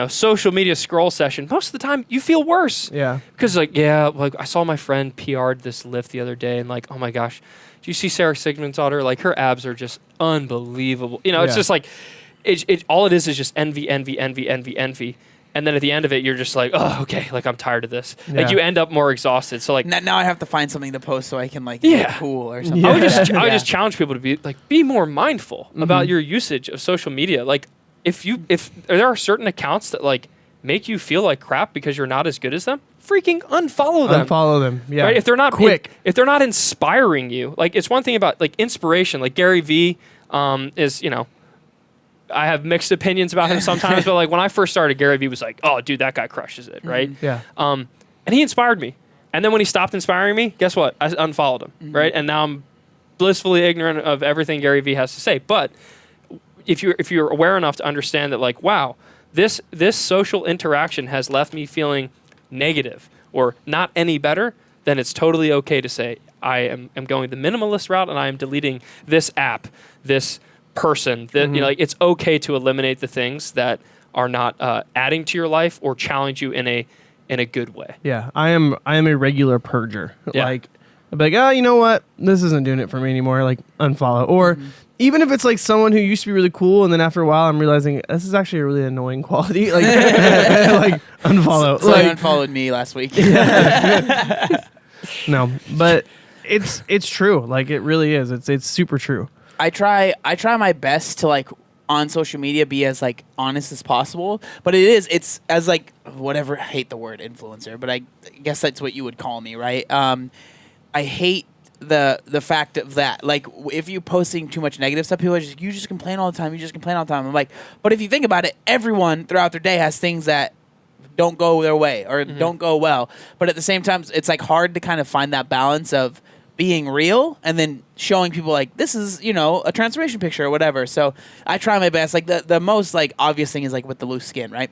social media scroll session, most of the time you feel worse. Yeah. Because like I saw my friend PR'd this lift the other day, and like, oh my gosh, do you see Sarah Sigmundsdottir? Like her abs are just unbelievable. It's just like, all it is just envy. And then at the end of it, you're just like, oh, okay, like I'm tired of this. Yeah. Like you end up more exhausted. So like now I have to find something to post so I can like look cool or something. I would just challenge people to be more mindful about your usage of social media. Like if there are certain accounts that like make you feel like crap because you're not as good as them, freaking unfollow them. Unfollow them. Yeah. Right? If they're not quick, if they're not inspiring you, like it's one thing about like inspiration. Like Gary Vee is I have mixed opinions about him sometimes, but like when I first started, Gary Vee was like, "Oh, dude, that guy crushes it," right? Yeah. And he inspired me. And then when he stopped inspiring me, guess what? I unfollowed him, right? And now I'm blissfully ignorant of everything Gary Vee has to say. But if you're aware enough to understand that, like, wow, this social interaction has left me feeling negative or not any better, then it's totally okay to say I am going the minimalist route and I am deleting this app, this person. That like it's okay to eliminate the things that are not adding to your life or challenge you in a good way. Yeah, I am a regular purger. Yeah. Like I'd be like, oh, you know what? This isn't doing it for me anymore. Like unfollow. Or even if it's like someone who used to be really cool, and then after a while I'm realizing this is actually a really annoying quality. Like, like unfollow. So like, unfollowed me last week. No, but it's true. Like it really is. It's super true. I try my best to like on social media be as like honest as possible, but it's as like whatever. I hate the word influencer, but I guess that's what you would call me, right? I hate the fact of that. Like if you posting too much negative stuff, people are just you just complain all the time. You just complain all the time. I'm like, but if you think about it, everyone throughout their day has things that don't go their way or don't go well. But at the same time, it's like hard to kind of find that balance of being real and then showing people like this is a transformation picture or whatever. So I try my best. Like the most like obvious thing is like with the loose skin, right?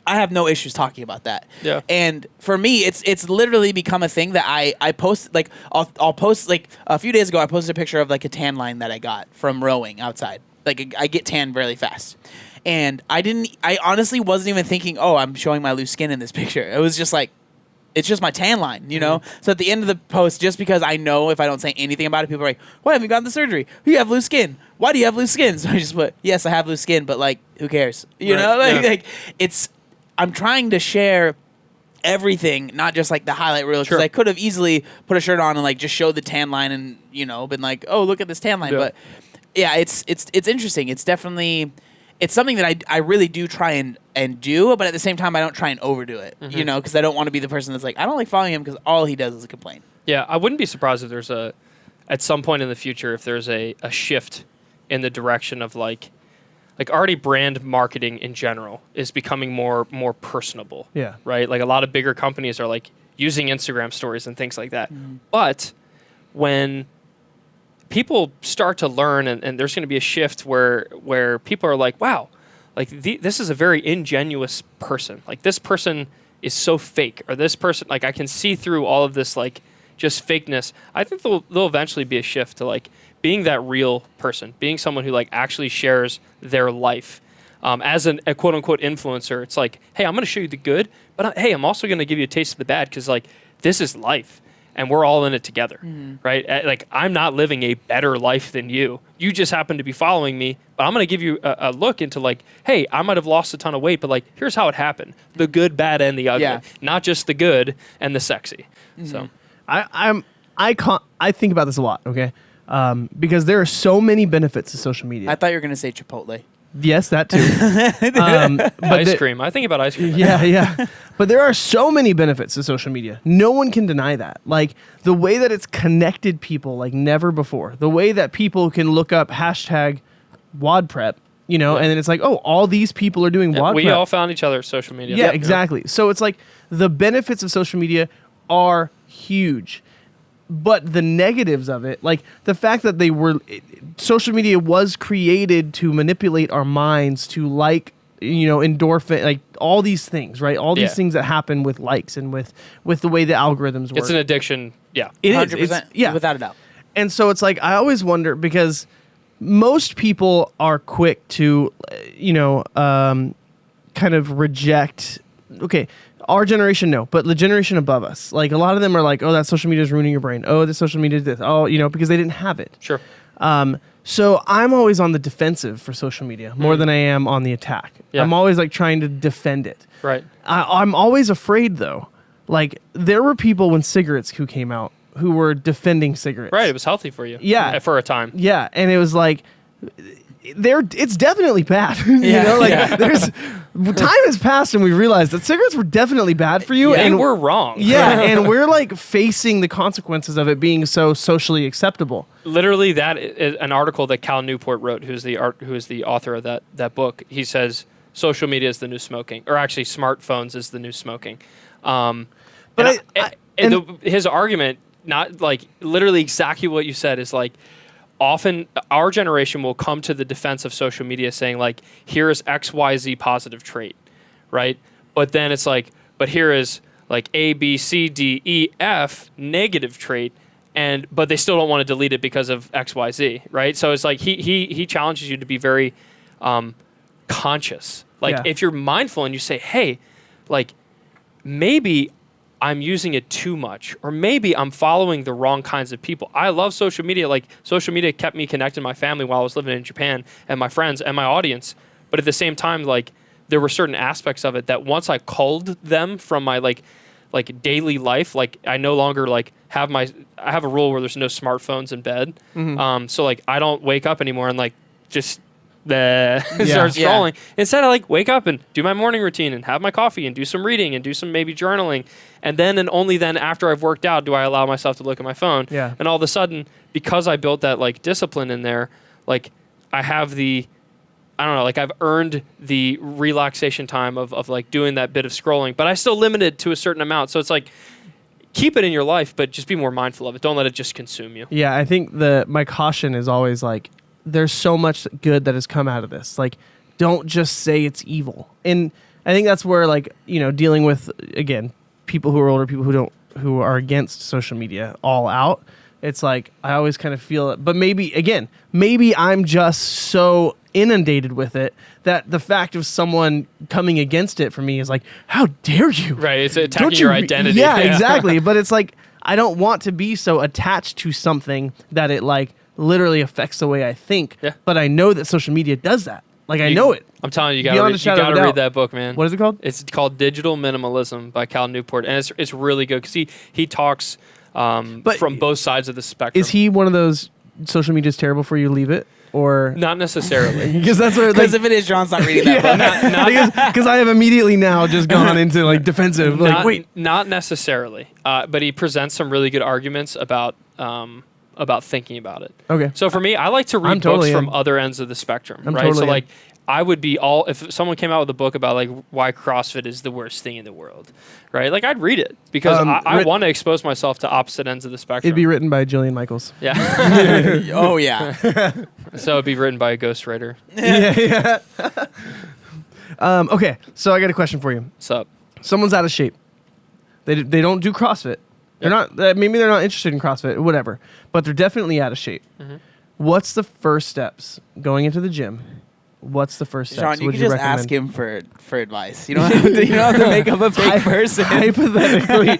I have no issues talking about that. Yeah. And for me, it's literally become a thing that I post. Like I'll post like a few days ago I posted a picture of like a tan line that I got from rowing outside. Like I get tan really fast. And I honestly wasn't even thinking, oh, I'm showing my loose skin in this picture. It was just like it's just my tan line, you know? So at the end of the post, just because I know if I don't say anything about it, people are like, why haven't you gotten the surgery? You have loose skin. Why do you have loose skin? So I just put, yes, I have loose skin, but like, who cares? You know? Like, it's, I'm trying to share everything, not just like the highlight reel, because I could have easily put a shirt on and like just showed the tan line and, you know, been like, oh, look at this tan line. But yeah, it's interesting. It's definitely, it's something that I really do try and do, but at the same time, I don't try and overdo it, you know, because I don't want to be the person that's like, I don't like following him because all he does is complain. Yeah, I wouldn't be surprised if there's at some point in the future, if there's a shift in the direction of like already brand marketing in general is becoming more personable. Yeah. Right? Like a lot of bigger companies are like using Instagram stories and things like that. But when people start to learn and there's going to be a shift where people are like, wow, like this is a very ingenuous person. Like this person is so fake, or this person, like I can see through all of this like just fakeness. I think there'll eventually be a shift to like being that real person, being someone who like actually shares their life. As a quote unquote influencer, it's like, hey, I'm going to show you the good, but hey, I'm also going to give you a taste of the bad because like this is life. And we're all in it together, right? Like, I'm not living a better life than you. You just happen to be following me, but I'm going to give you a look into, like, hey, I might have lost a ton of weight, but, like, here's how it happened. The good, bad, and the ugly. Not just the good and the sexy. So I think about this a lot, okay? Because there are so many benefits to social media. I thought you were going to say Chipotle. Yes, that too. but ice cream. I think about ice cream. Yeah. But there are so many benefits to social media. No one can deny that. Like the way that it's connected people like never before. The way that people can look up hashtag WODPrep, you know, and then it's like, oh, all these people are doing WODPrep. We all found each other at social media. Yeah, exactly. So it's like the benefits of social media are huge. But the negatives of it, like the fact that social media was created to manipulate our minds to like, you know, endorphin, like all these things, right? All these things that happen with likes and with the way the algorithms work. It's an addiction. Yeah. It 100%. is. Without a doubt. And so it's like, I always wonder because most people are quick to, you know, kind of reject, okay, our generation, no, but the generation above us, like a lot of them are like, oh, that social media is ruining your brain. Oh, this social media is this. Oh, you know, because they didn't have it. Sure. So I'm always on the defensive for social media more than I am on the attack. Yeah. I'm always like trying to defend it. Right. I'm always afraid though. Like there were people when cigarettes came out who were defending cigarettes. Right. It was healthy for you. Yeah. For a time. Yeah. And it was like, it's definitely bad. You know, like there's time has passed and we realized that cigarettes were definitely bad for you. And we're wrong. Yeah. And we're like facing the consequences of it being so socially acceptable. Literally, that is an article that Cal Newport wrote, who is the author of that book. He says social media is the new smoking, or actually smartphones is the new smoking. But his argument, not like literally exactly what you said, is like, often our generation will come to the defense of social media saying like, here is XYZ positive trait, right? But then it's like, but here is like A, B, C, D, E, F negative trait, but they still don't want to delete it because of XYZ, right? So it's like he challenges you to be very conscious. Like if you're mindful and you say, hey, like maybe I'm using it too much, or maybe I'm following the wrong kinds of people. I love social media. Like social media kept me connected to my family while I was living in Japan, and my friends and my audience. But at the same time, like there were certain aspects of it that once I culled them from my like daily life, like I no longer like I have a rule where there's no smartphones in bed. So like I don't wake up anymore and like just start scrolling. Instead, I like wake up and do my morning routine and have my coffee and do some reading and do some maybe journaling. And then and only then after I've worked out do I allow myself to look at my phone. Yeah. And all of a sudden, because I built that like discipline in there, like I have like I've earned the relaxation time of like doing that bit of scrolling, but I still limited to a certain amount. So it's like, keep it in your life, but just be more mindful of it. Don't let it just consume you. Yeah. I think my caution is always like, there's so much good that has come out of this. Like, don't just say it's evil. And I think that's where, like, you know, dealing with, again, people who are older, people who are against social media all out, it's like I always kind of feel it. But maybe I'm just so inundated with it that the fact of someone coming against it for me is like, how dare you? Right. It's attacking your identity. Yeah, exactly. But it's like, I don't want to be so attached to something that it like literally affects the way I think. Yeah. But I know that social media does that. Like, I know it. I'm telling you, Beyond a you shadow of a gotta read doubt. that book, man. What is it called? It's called Digital Minimalism by Cal Newport, and it's really good because he talks from both sides of the spectrum. Is he one of those social media is terrible for you, leave it? Or Not necessarily. because that's what Because if it is, John's not reading that book. because I have immediately now just gone into like defensive. Like, wait, Not necessarily. But he presents some really good arguments about thinking about it. okay. So for me, I like to read I'm totally books from in. other ends of the spectrum, I'm right? totally So in. like I would be all if someone came out with a book about like why CrossFit is the worst thing in the world, right? Like I'd read it because I want to expose myself to opposite ends of the spectrum. It'd be written by Jillian Michaels. yeah. Oh, yeah. So it'd be written by a ghostwriter. Yeah. Okay, so I got a question for you. What's up? Someone's out of shape. They don't do CrossFit. They're not. Maybe they're not interested in CrossFit, whatever. But they're definitely out of shape. Mm-hmm. What's the first steps going into the gym? What's the first steps? Sean, you Would can just recommend? ask him for advice. You don't have to make up a fake person. Hypothetically,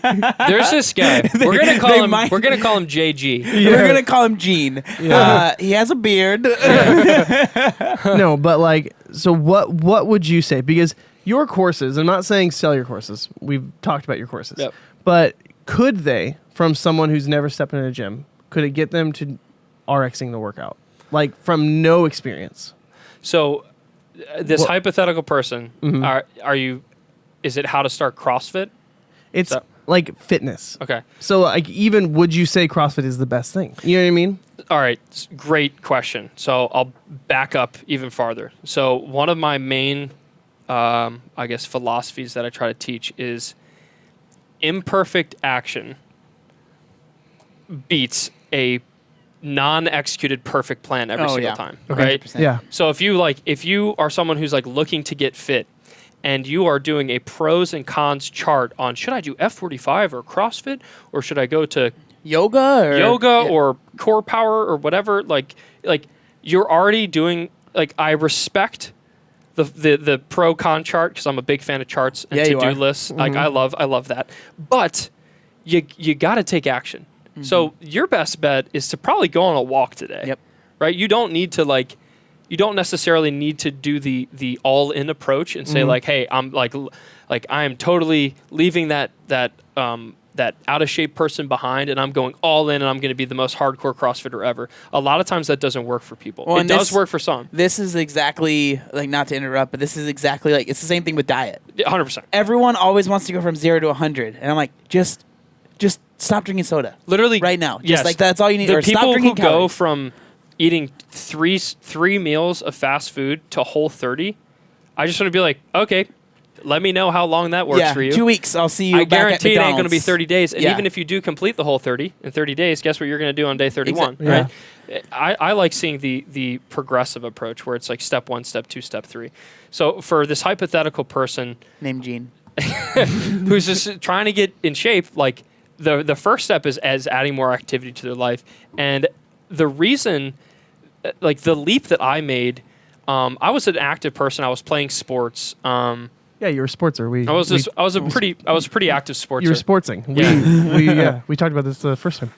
There's this guy. We're gonna call him. We're gonna call him JG. We're going to call him Gene. Yeah. He has a beard. no, but like, so what would you say? Because your courses, I'm not saying sell your courses. We've talked about your courses. Yep. But could they, from someone who's never stepped in a gym, could it get them to RXing the workout? Like from no experience? So, this Well- hypothetical person, Mhm. are you? Is it how to start CrossFit? It's So- like fitness. Okay. So like even would you say CrossFit is the best thing? You know what I mean? All right. Great question. So I'll back up even farther. So one of my main, I guess, philosophies that I try to teach is imperfect action beats a non-executed perfect plan every single time. Right. 100%. Yeah. So if you are someone who's like looking to get fit and you are doing a pros and cons chart on should I do F45 or CrossFit or should I go to Yoga or core power or whatever, like you're already doing, like, I respect the pro con chart because I'm a big fan of charts and you to-do are. lists. Like I love that. But you got to take action. So your best bet is to probably go on a walk today. Yep. Right? You don't need to you don't necessarily need to do the all in approach and say like, hey, I'm like I am totally leaving that out of shape person behind and I'm going all in and I'm going to be the most hardcore CrossFitter ever. A lot of times that doesn't work for people. Well, it and does this- work for some. This is exactly, like, not to interrupt, but this is exactly like, it's the same thing with diet. 100%. Everyone always wants to go from 0 to 100. And I'm like, just stop drinking soda. Literally Right now. Just yes. like that's all you need. The Or stop people drinking who go calories. from eating three meals of fast food to Whole30, I just want to be like, okay, let me know how long that works for you. 2 weeks. I'll see you I back at guarantee it ain't going to be McDonald's. 30 days. And Yeah. even if you do complete the Whole30 in 30 days, guess what you're going to do on day 31, Exactly. right? I like seeing the progressive approach where it's like step 1, step 2, step 3. So for this hypothetical person Named Gene. who's just trying to get in shape, like the first step is as adding more activity to their life. And the reason, like the leap that I made, I was an active person. I was playing sports. Yeah, you're a sportser. I was a pretty active sportser. You're sportsing. We talked about this the first time.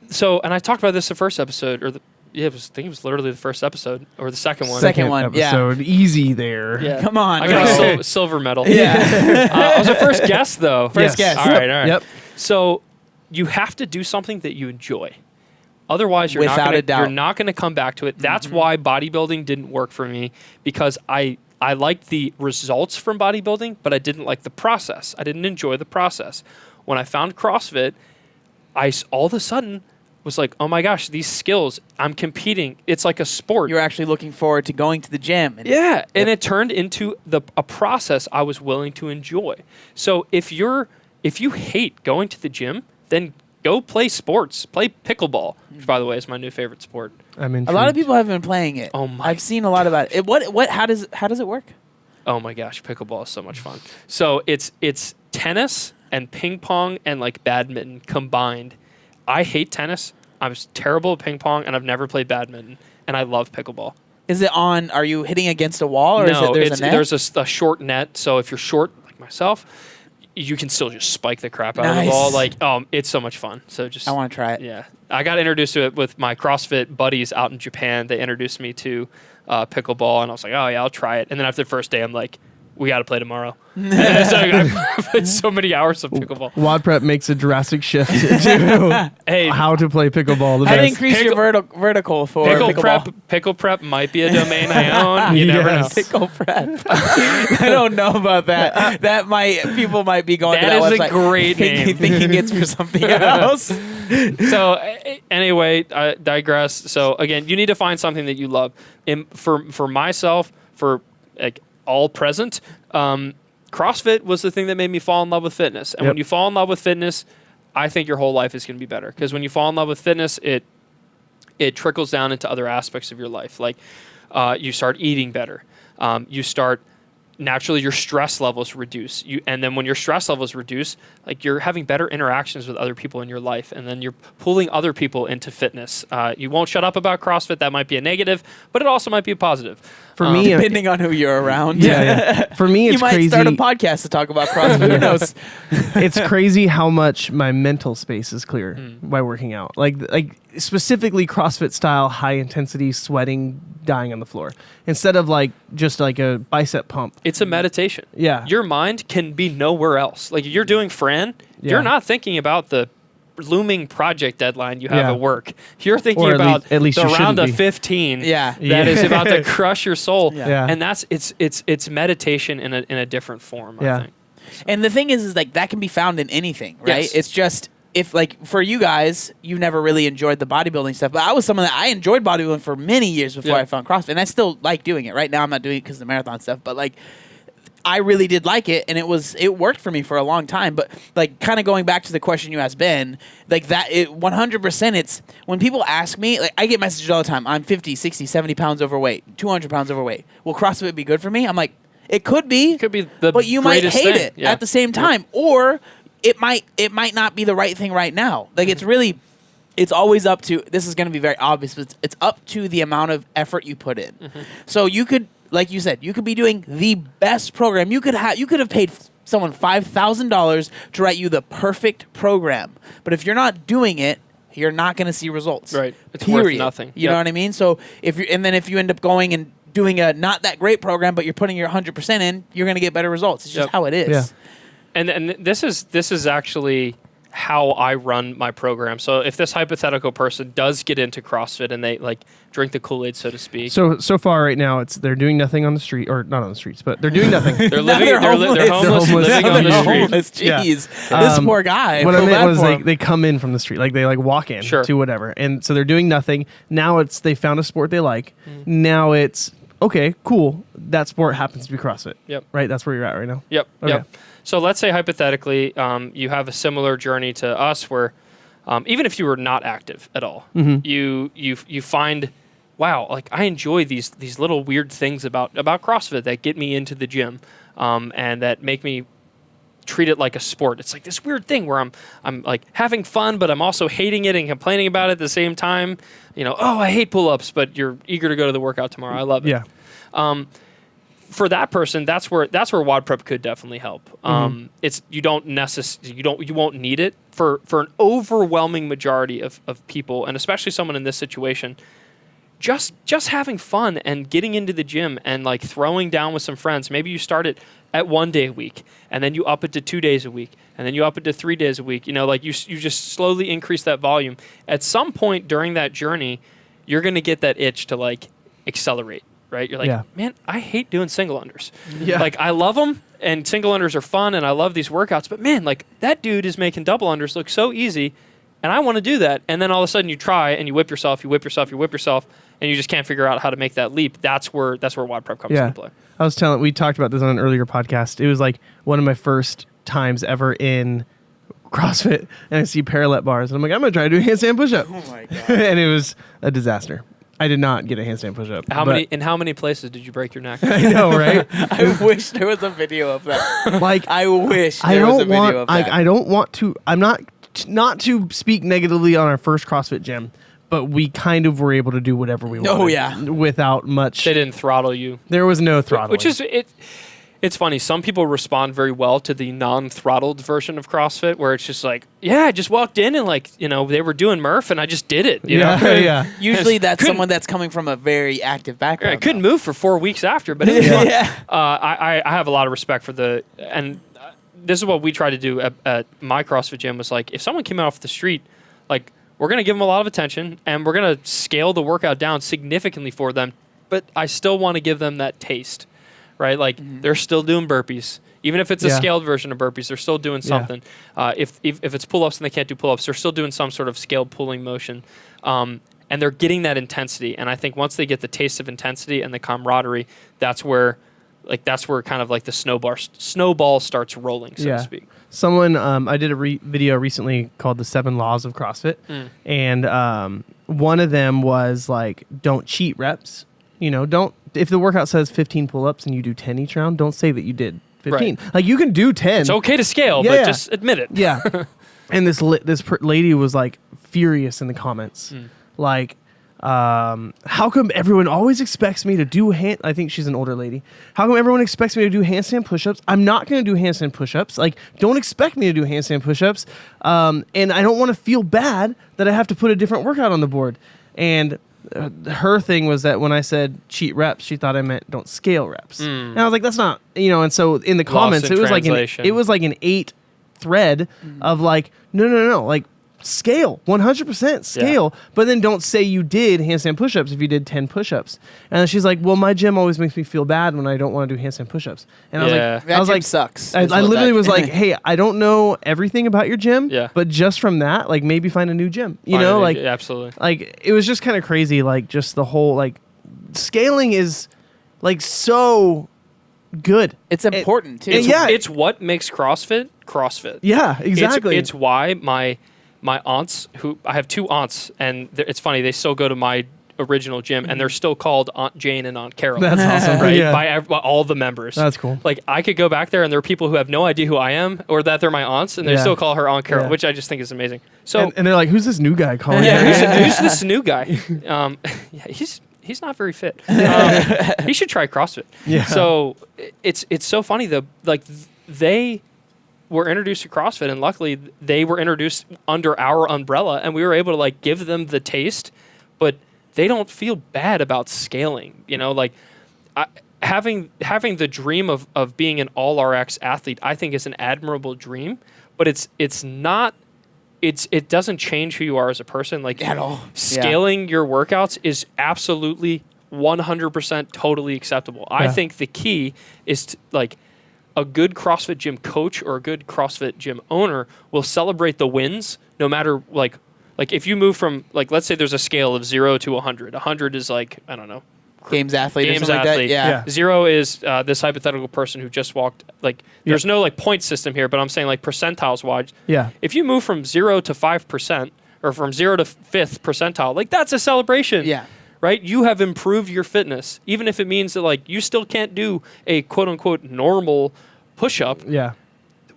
So, and I talked about this the first episode, or I think it was literally the first episode or the second one. Second one, yeah. episode. Easy there. Yeah. Come on. I got bro. a silver medal. Yeah. I was a first guest though. First guest. All right. Yep. So you have to do something that you enjoy. Otherwise, you're Without a doubt. you're not going to come back to it. That's why bodybuilding didn't work for me, because I liked the results from bodybuilding, but I didn't like the process. I didn't enjoy the process. When I found CrossFit, I all of a sudden was like, oh my gosh, these skills, I'm competing. It's like a sport. You're actually looking forward to going to the gym. And Yeah, and it turned into a process I was willing to enjoy. So if you hate going to the gym, then go play sports. Play pickleball, which by the way is my new favorite sport. I'm A lot of people have been playing it. Oh my I've seen a lot about it. How does it work? Oh my gosh, pickleball is so much fun. So it's tennis and ping pong and like badminton combined. I hate tennis. I'm terrible at ping pong, and I've never played badminton, and I love pickleball. Is it on? Are you hitting against a wall, or No, is it a net? there's a short net. So if you're short like myself, you can still just spike the crap out of the ball. Like, it's so much fun. So just I want to try it. Yeah, I got introduced to it with my CrossFit buddies out in Japan. They introduced me to pickleball, and I was like, oh yeah, I'll try it. And then after the first day, I'm like, we got to play tomorrow. So I've played so many hours of pickleball. WOD Prep makes a drastic shift to how to play pickleball. How to increase your vertical for pickleball. Pickle Prep might be a domain I own. You never know. Pickle Prep. I don't know about that. People might be going to that website. That is a great name. Thinking it's for something else. So anyway, I digress. So again, you need to find something that you love. For myself, for like all present, CrossFit was the thing that made me fall in love with fitness. And when you fall in love with fitness, I think your whole life is going to be better. Because when you fall in love with fitness, it trickles down into other aspects of your life. Like you start eating better. You start naturally your stress levels reduce. And then when your stress levels reduce, like you're having better interactions with other people in your life, and then you're pulling other people into fitness. You won't shut up about CrossFit. That might be a negative, but it also might be a positive. For me, depending on who you're around. Yeah. For me, it's crazy. You might start a podcast to talk about CrossFit. Who knows? It's crazy how much my mental space is clear by working out. Like specifically CrossFit style, high intensity, sweating, dying on the floor, instead of like just like a bicep pump. It's a meditation. Yeah. Your mind can be nowhere else. Like you're doing Fran, you're not thinking about the looming project deadline you have at work. You're thinking about at least the round of 15 that is about to crush your soul. And that's it's meditation in a different form, I think. And the thing is like that can be found in anything, right? Yes. It's just if like for you guys, you've never really enjoyed the bodybuilding stuff, but I was someone that I enjoyed bodybuilding for many years before I found CrossFit, and I still like doing it. Right now I'm not doing it because of the marathon stuff, but like I really did like it, and it worked for me for a long time. But like kind of going back to the question you asked Ben, like that 100%, it's when people ask me, like I get messages all the time, I'm 50, 60, 70 pounds overweight, 200 pounds overweight. Will CrossFit be good for me? I'm like, it could be. It could be the but you might hate thing. it at the same time. Or it might not be the right thing right now. Like it's always up to, this is going to be very obvious, but it's up to the amount of effort you put in. So you could, like you said, you could be doing the best program. You could have paid someone $5,000 to write you the perfect program. But if you're not doing it, you're not going to see results. Right. It's worth nothing. You know what I mean? So if you end up going and doing a not that great program, but you're putting your 100% in, you're going to get better results. It's just how it is. Yeah. And this is actually how I run my program. So if this hypothetical person does get into CrossFit and they like drink the Kool-Aid, so to speak. So far right now, they're doing nothing on the street, or not on the streets, but they're doing nothing. They're homeless. Living on the street. Jeez, this poor guy. What I meant was they come in from the street, like they like walk in to whatever, and so they're doing nothing. Now they found a sport they like. Now it's okay, cool. That sport happens to be CrossFit. Yep. Right. That's where you're at right now. Yep. Okay. Yep. So let's say hypothetically, you have a similar journey to us, where even if you were not active at all, you find, wow, like I enjoy these little weird things about CrossFit that get me into the gym, and that make me treat it like a sport. It's like this weird thing where I'm like having fun, but I'm also hating it and complaining about it at the same time. You know, I hate pull-ups, but you're eager to go to the workout tomorrow. I love it. Yeah. For that person, that's where WOD Prep could definitely help. It's you won't need it for an overwhelming majority of people, and especially someone in this situation. Just having fun and getting into the gym and like throwing down with some friends. Maybe you start it at 1 day a week, and then you up it to 2 days a week, and then you up it to 3 days a week. You know, like you just slowly increase that volume. At some point during that journey, you're going to get that itch to like accelerate. Right? You're like, man, I hate doing single unders. Yeah. Like, I love them, and single unders are fun, and I love these workouts. But, man, like, that dude is making double unders look so easy, and I want to do that. And then all of a sudden you try, and you whip yourself, and you just can't figure out how to make that leap. That's where WOD Prep comes into play. We talked about this on an earlier podcast. It was like one of my first times ever in CrossFit, and I see parallel bars, and I'm like, I'm going to try to do a handstand push-up. Oh, my God. And it was a disaster. I did not get a handstand push-up. In how many places did you break your neck? I know, right? I wish there was a video of that. Like, I wish there was a video of that. I don't want to. I'm not not to speak negatively on our first CrossFit gym, but we kind of were able to do whatever we wanted. Oh, yeah. Without much. They didn't throttle you. There was no throttling. Which is it. It's funny. Some people respond very well to the non-throttled version of CrossFit, where it's just like, yeah, I just walked in and they were doing Murph and I just did it. You know? Yeah. Usually that's someone that's coming from a very active background. I couldn't move for 4 weeks after, but it was fun. I have a lot of respect for this is what we try to do at my CrossFit gym was like, if someone came out off the street, like we're going to give them a lot of attention and we're going to scale the workout down significantly for them, but I still want to give them that taste. Right, like they're still doing burpees, even if it's a scaled version of burpees. They're still doing something. If it's pull-ups and they can't do pull-ups, they're still doing some sort of scaled pulling motion, and they're getting that intensity. And I think once they get the taste of intensity and the camaraderie, that's where kind of like the snowball starts rolling, so to speak. Someone, I did a video recently called "The 7 Laws of CrossFit," and one of them was like, don't cheat reps. Don't. If the workout says 15 pull-ups and you do 10 each round, don't say that you did 15. Right. Like you can do 10. It's okay to scale, but just admit it. Yeah. And this lady was like furious in the comments. Like, how come everyone always expects me to do I think she's an older lady. How come everyone expects me to do handstand push-ups? I'm not going to do handstand push-ups. Like, don't expect me to do handstand push-ups. And I don't want to feel bad that I have to put a different workout on the board. And her thing was that when I said cheat reps, she thought I meant don't scale reps. And I was like, that's not, and so in the comments, it was like an 8 thread of like, no, like scale, 100% scale, but then don't say you did handstand push-ups if you did 10 push-ups. And then she's like, well, my gym always makes me feel bad when I don't want to do handstand push-ups. And I was like, sucks. I literally was like, hey, I don't know everything about your gym, but just from that, like maybe find a new gym, absolutely. Like it was just kind of crazy. Like just the whole, like scaling is like so good. It's important too. It's what makes CrossFit. Yeah, exactly. It's why my aunts, who I have 2 aunts, and it's funny, they still go to my original gym, and they're still called Aunt Jane and Aunt Carol. That's awesome, right? By all the members. That's cool. Like I could go back there, and there are people who have no idea who I am or that they're my aunts, and they still call her Aunt Carol, which I just think is amazing. So and they're like, "Who's this new guy calling?" Who's this new guy? He's not very fit. He should try CrossFit. Yeah. So it's so funny they were introduced to CrossFit, and luckily they were introduced under our umbrella, and we were able to like give them the taste, but they don't feel bad about scaling. Having the dream of being an all RX athlete, I think is an admirable dream, but it doesn't change who you are as a person. Like at all. Scaling your workouts is absolutely 100% totally acceptable. I think the key is to, like, a good CrossFit gym coach or a good CrossFit gym owner will celebrate the wins no matter like if you move from, like, let's say there's a scale of 0 to 100. 100 is like, I don't know, games athlete or something athlete. Like that. Yeah. 0 is this hypothetical person who just walked, like, there's no like point system here, but I'm saying like percentiles wise. Yeah. If you move from 0 to 5% or from 0 to 5th percentile, like that's a celebration. Yeah. Right? You have improved your fitness, even if it means that like you still can't do a quote unquote normal push-up. Yeah.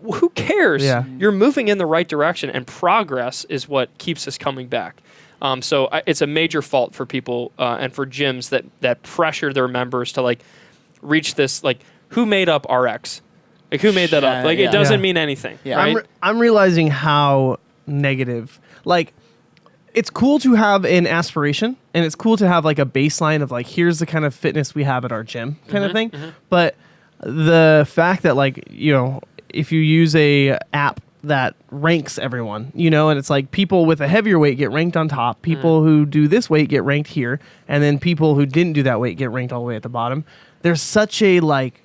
Who cares? Yeah. You're moving in the right direction, and progress is what keeps us coming back. So it's a major fault for people and for gyms that pressure their members to like reach this. Like, who made up RX? Like, who made that up? Like, it doesn't mean anything. Yeah. Right? I'm realizing how negative. Like, it's cool to have an aspiration, and it's cool to have like a baseline of like, here's the kind of fitness we have at our gym, kind of thing. But the fact that, like, if you use a app that ranks everyone, and it's like people with a heavier weight get ranked on top, people who do this weight get ranked here, and then people who didn't do that weight get ranked all the way at the bottom. There's such a like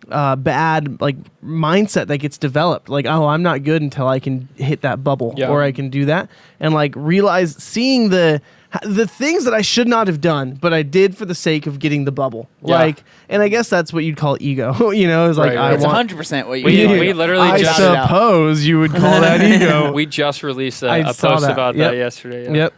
bad like mindset that gets developed, like, oh, I'm not good until I can hit that bubble or I can do that, and like seeing the things that I should not have done, but I did for the sake of getting the bubble. Like, and I guess that's what you'd call ego. It's like, it's 100% what you we literally I just suppose you would call that ego. We just released a post about that yesterday. Yeah. Yep.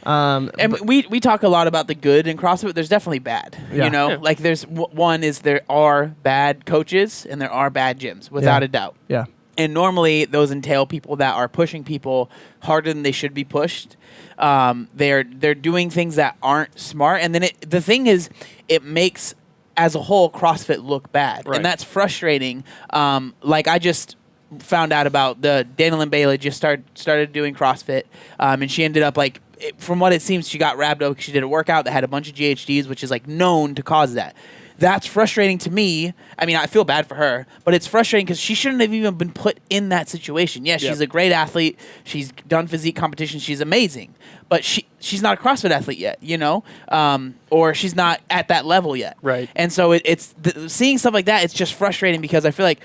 And we talk a lot about the good in CrossFit, but there's definitely bad. Yeah. Like there's one is there are bad coaches and there are bad gyms, without a doubt. Yeah. And normally those entail people that are pushing people harder than they should be pushed. They're doing things that aren't smart. And then the thing is, it makes, as a whole, CrossFit look bad. Right. And that's frustrating. Like I just found out about Dana Lynn Bailey just started doing CrossFit. And she ended up like, from what it seems, she got rhabdo because she did a workout that had a bunch of GHDs, which is like known to cause that. That's frustrating to me. I mean, I feel bad for her, but it's frustrating because she shouldn't have even been put in that situation. Yeah, she's a great athlete. She's done physique competitions. She's amazing, but she's not a CrossFit athlete yet, you know, or she's not at that level yet. Right. And so seeing stuff like that, it's just frustrating because I feel like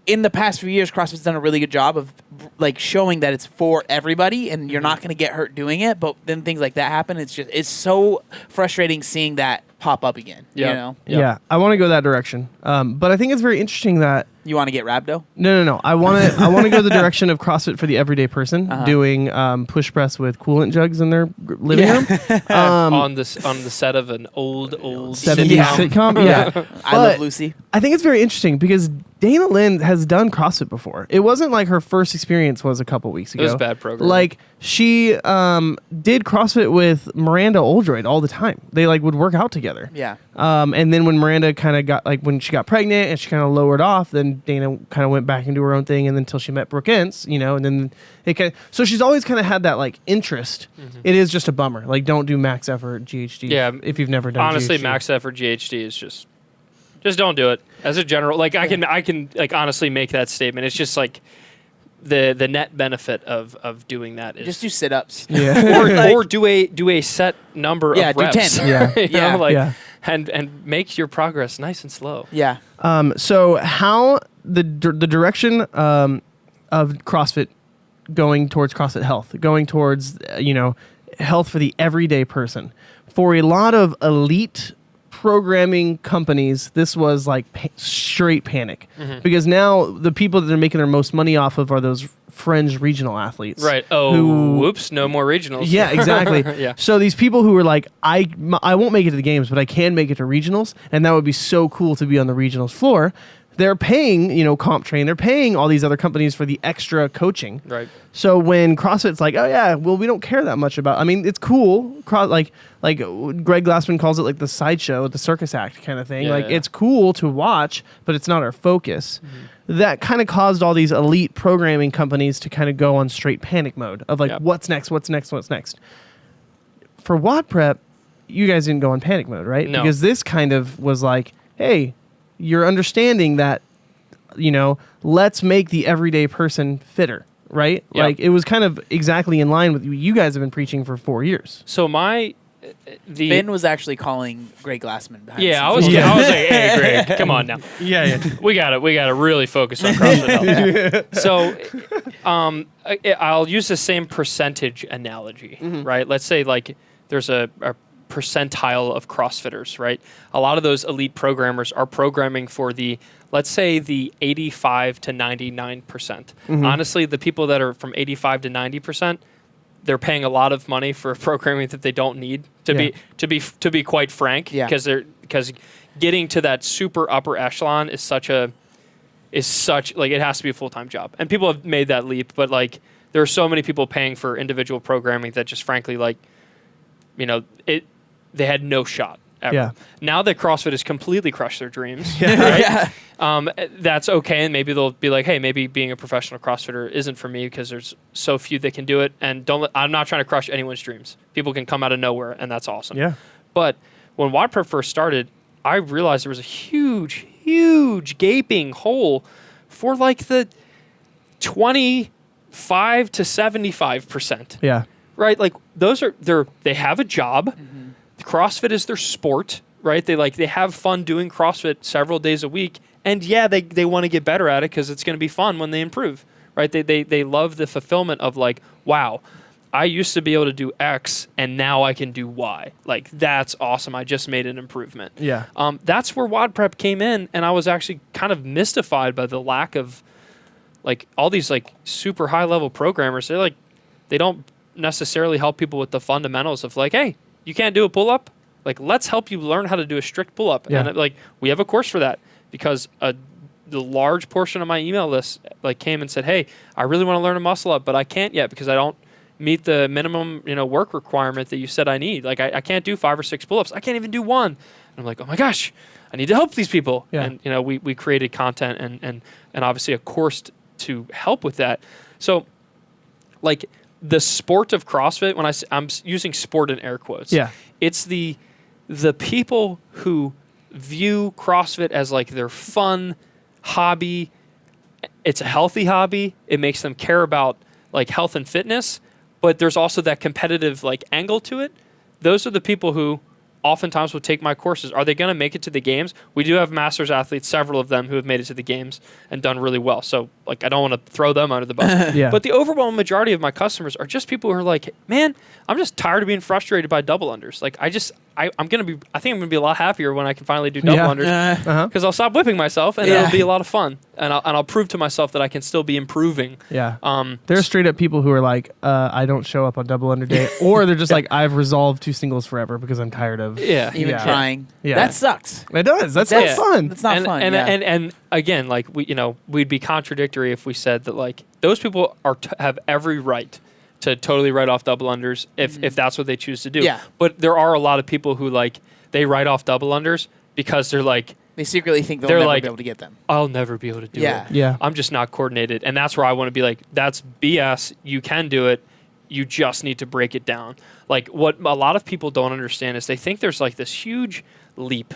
in the past few years, CrossFit's done a really good job of like showing that it's for everybody and you're not going to get hurt doing it. But then things like that happen. It's so frustrating seeing that pop up again. Yeah. You know? Yeah, I want to go that direction. But I think it's very interesting that You want to get rhabdo? No. I want to go the direction of CrossFit for the everyday person, doing push press with coolant jugs in their living room. On the set of an old 70s sitcom. Yeah. I Love Lucy. I think it's very interesting because Dana Lynn has done CrossFit before. It wasn't like her first experience was a couple weeks ago. It was a bad program. Like she did CrossFit with Miranda Oldroyd all the time. They like would work out together. Yeah. And then when Miranda kind of got like when she got pregnant and she kind of lowered off, then Dana kind of went back into her own thing, and then until she met Brooke Ince, you know, and then it kind of, so she's always kind of had that like interest. Mm-hmm. It is just a bummer. Like don't do max effort GHD. Yeah, if you've never done. Honestly, GHD. max effort GHD is just don't do it as a general. Like I can like honestly make that statement. It's just like the net benefit of doing that is Just do sit-ups. Yeah. or do a set number of reps. do 10. Yeah. You know, like, Yeah. and make your progress nice and slow. Yeah. So how the direction of CrossFit going towards CrossFit Health, going towards health for the everyday person. For a lot of elite programming companies, this was like straight panic because now the people that are making their most money off of are those fringe regional athletes. Right. Oh, whoops! No more regionals. Yeah, exactly. Yeah. So these people who were like, I won't make it to the games, but I can make it to regionals, and that would be so cool to be on the regionals floor. They're paying, CompTrain. They're paying all these other companies for the extra coaching. Right. So when CrossFit's like, oh yeah, well we don't care that much about. I mean, it's cool. Like Greg Glassman calls it like the sideshow, the circus act kind of thing. Yeah, It's cool to watch, but it's not our focus. Mm-hmm. That kind of caused all these elite programming companies to kind of go on straight panic mode of like, what's next? What's next? What's next? For WOD Prep, you guys didn't go on panic mode, right? No. Because this kind of was like, hey, you're understanding that, let's make the everyday person fitter, right? Yep. Like it was kind of exactly in line with what you guys have been preaching for 4 years. So Ben was actually calling Greg Glassman behind yeah, the I was scenes. like, hey, Greg, come on now. Yeah. We got to really focus on CrossFit Health. So, I'll use the same percentage analogy, right? Let's say like there's a percentile of CrossFitters, right? A lot of those elite programmers are programming for let's say the 85 to 99%. Honestly, the people that are from 85 to 90%, they're paying a lot of money for programming that they don't need to be quite frank, because getting to that super upper echelon is such like it has to be a full-time job. And people have made that leap, but like there are so many people paying for individual programming that just frankly they had no shot ever. Yeah. Now that CrossFit has completely crushed their dreams, right? That's okay, and maybe they'll be like, hey, maybe being a professional CrossFitter isn't for me because there's so few that can do it, and I'm not trying to crush anyone's dreams. People can come out of nowhere, and that's awesome. Yeah. But when WOD Prep first started, I realized there was a huge, huge gaping hole for like the 25 to 75%. Yeah. Right? Like they have a job. CrossFit is their sport, right? They have fun doing CrossFit several days a week, and they want to get better at it because it's going to be fun when they improve, right? They love the fulfillment of like, wow, I used to be able to do X and now I can do Y. Like that's awesome. I just made an improvement. Yeah. That's where WOD Prep came in, and I was actually kind of mystified by the lack of like all these like super high level programmers. They don't necessarily help people with the fundamentals of like, hey, you can't do a pull-up? Like, let's help you learn how to do a strict pull-up. Yeah. And we have a course for that because a the large portion of my email list like came and said, "Hey, I really want to learn a muscle up, but I can't yet because I don't meet the minimum, work requirement that you said I need. Like I can't do 5 or 6 pull-ups. I can't even do one." And I'm like, "Oh my gosh, I need to help these people." Yeah. And we created content and obviously a course to help with that. So like the sport of CrossFit, when I'm using sport in air quotes. Yeah. It's the people who view CrossFit as like their fun hobby. It's a healthy hobby. It makes them care about like health and fitness, but there's also that competitive like angle to it. Those are the people who oftentimes will take my courses. Are they going to make it to the games? We do have masters athletes, several of them who have made it to the games and done really well. So like, I don't want to throw them under the bus. Yeah. But the overwhelming majority of my customers are just people who are like, "Man, I'm just tired of being frustrated by double unders. Like I think I'm going to be a lot happier when I can finally do double unders because I'll stop whipping myself and it'll be a lot of fun. And I'll prove to myself that I can still be improving." Yeah. There's straight up people who are like, I don't show up on double under day, or they're just like, I've resolved 2 singles forever because I'm tired of even trying. Yeah. That sucks. It does. That's not fun. That's not fun. And again, like we'd be contradictory if we said that like those people have every right to totally write off double unders if that's what they choose to do. Yeah. But there are a lot of people who like they write off double unders because they're like they secretly think they'll never be able to get them. I'll never be able to do it. Yeah. I'm just not coordinated. And that's where I want to be like, that's BS. You can do it. You just need to break it down. Like what a lot of people don't understand is they think there's like this huge leap,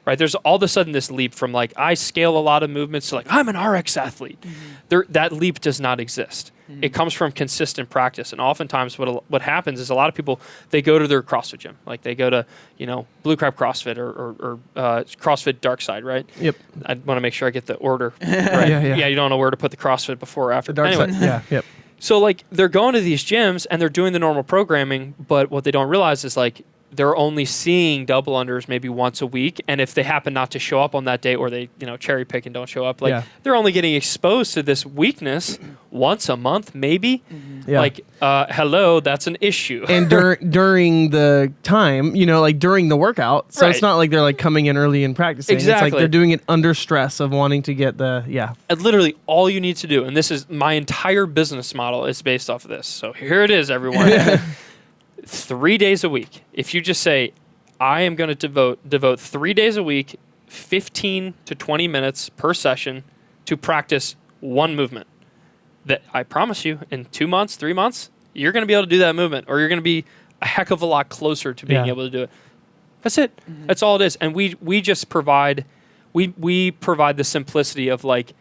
right? There's all of a sudden this leap from like, I scale a lot of movements to like, I'm an RX athlete. That leap does not exist. It comes from consistent practice. And oftentimes what happens is a lot of people, they go to their CrossFit gym. Like they go to, Blue Crab CrossFit or CrossFit Dark Side, right? Yep. I want to make sure I get the order right. Yeah. You don't know where to put the CrossFit before or after. The dark Anyway, side. Yeah. Yep. so like they're going to these gyms and they're doing the normal programming, but what they don't realize is like they're only seeing double unders maybe once a week, and if they happen not to show up on that day or they cherry pick and don't show up, like they're only getting exposed to this weakness once a month maybe. Yeah. Like hello, that's an issue. And during the time, like during the workout, so it's Right. not like they're like coming in early and practicing. It's like Exactly. they're doing it under stress of wanting to get And literally all you need to do, and this is my entire business model is based off of this. So here it is, everyone. 3 days a week. If you just say, I am going to devote 3 days a week, 15 to 20 minutes per session to practice one movement, that I promise you in 2 months, 3 months, you're going to be able to do that movement, or you're going to be a heck of a lot closer to being able to do it. That's it. That's all it is. And we just provide, we provide the simplicity of like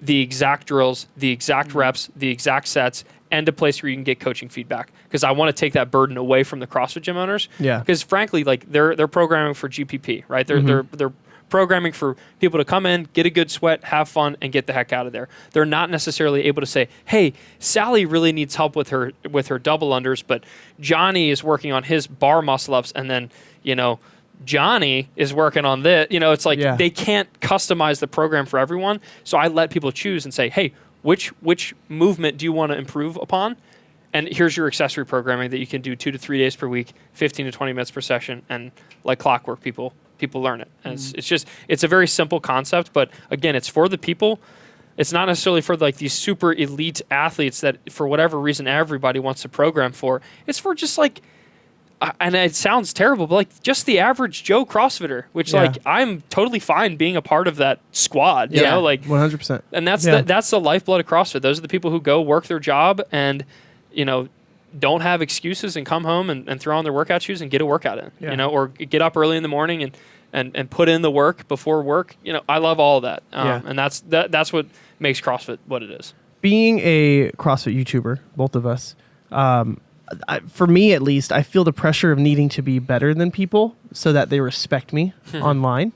the exact drills, the exact reps, the exact sets, and a place where you can get coaching feedback. Because I want to take that burden away from the CrossFit gym owners. Yeah. Because frankly, like they're programming for GPP, right? They're programming for people to come in, get a good sweat, have fun, and get the heck out of there. They're not necessarily able to say, "Hey, Sally really needs help with her double unders, but Johnny is working on his bar muscle ups, and then Johnny is working on this." It's like they can't customize the program for everyone. So I let people choose and say, "Hey, which movement do you want to improve upon? And here's your accessory programming that you can do 2 to 3 days per week, 15 to 20 minutes per session, and like clockwork, people learn it." And it's a very simple concept, but again, it's for the people. It's not necessarily for like these super elite athletes that for whatever reason everybody wants to program for. It's for just like, and it sounds terrible, but like just the average Joe CrossFitter, which like I'm totally fine being a part of that squad, you know, like 100%. And that's the lifeblood of CrossFit. Those are the people who go work their job and, don't have excuses and come home and throw on their workout shoes and get a workout in, or get up early in the morning and put in the work before work. I love all of that. And that's what makes CrossFit what it is. Being a CrossFit YouTuber, both of us, for me at least, I feel the pressure of needing to be better than people so that they respect me online.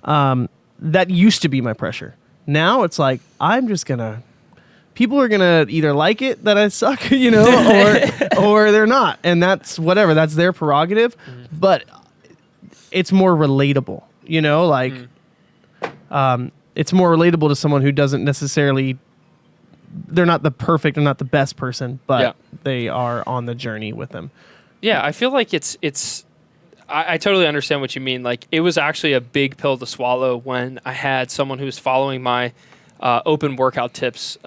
That used to be my pressure. Now it's like, I'm just going to... People are going to either like it that I suck, or they're not. And that's whatever. That's their prerogative. But it's more relatable, it's more relatable to someone who doesn't necessarily... They're not the perfect or not the best person, but they are on the journey with them. Yeah, I feel like it's I totally understand what you mean. Like, it was actually a big pill to swallow when I had someone who was following my open workout tips.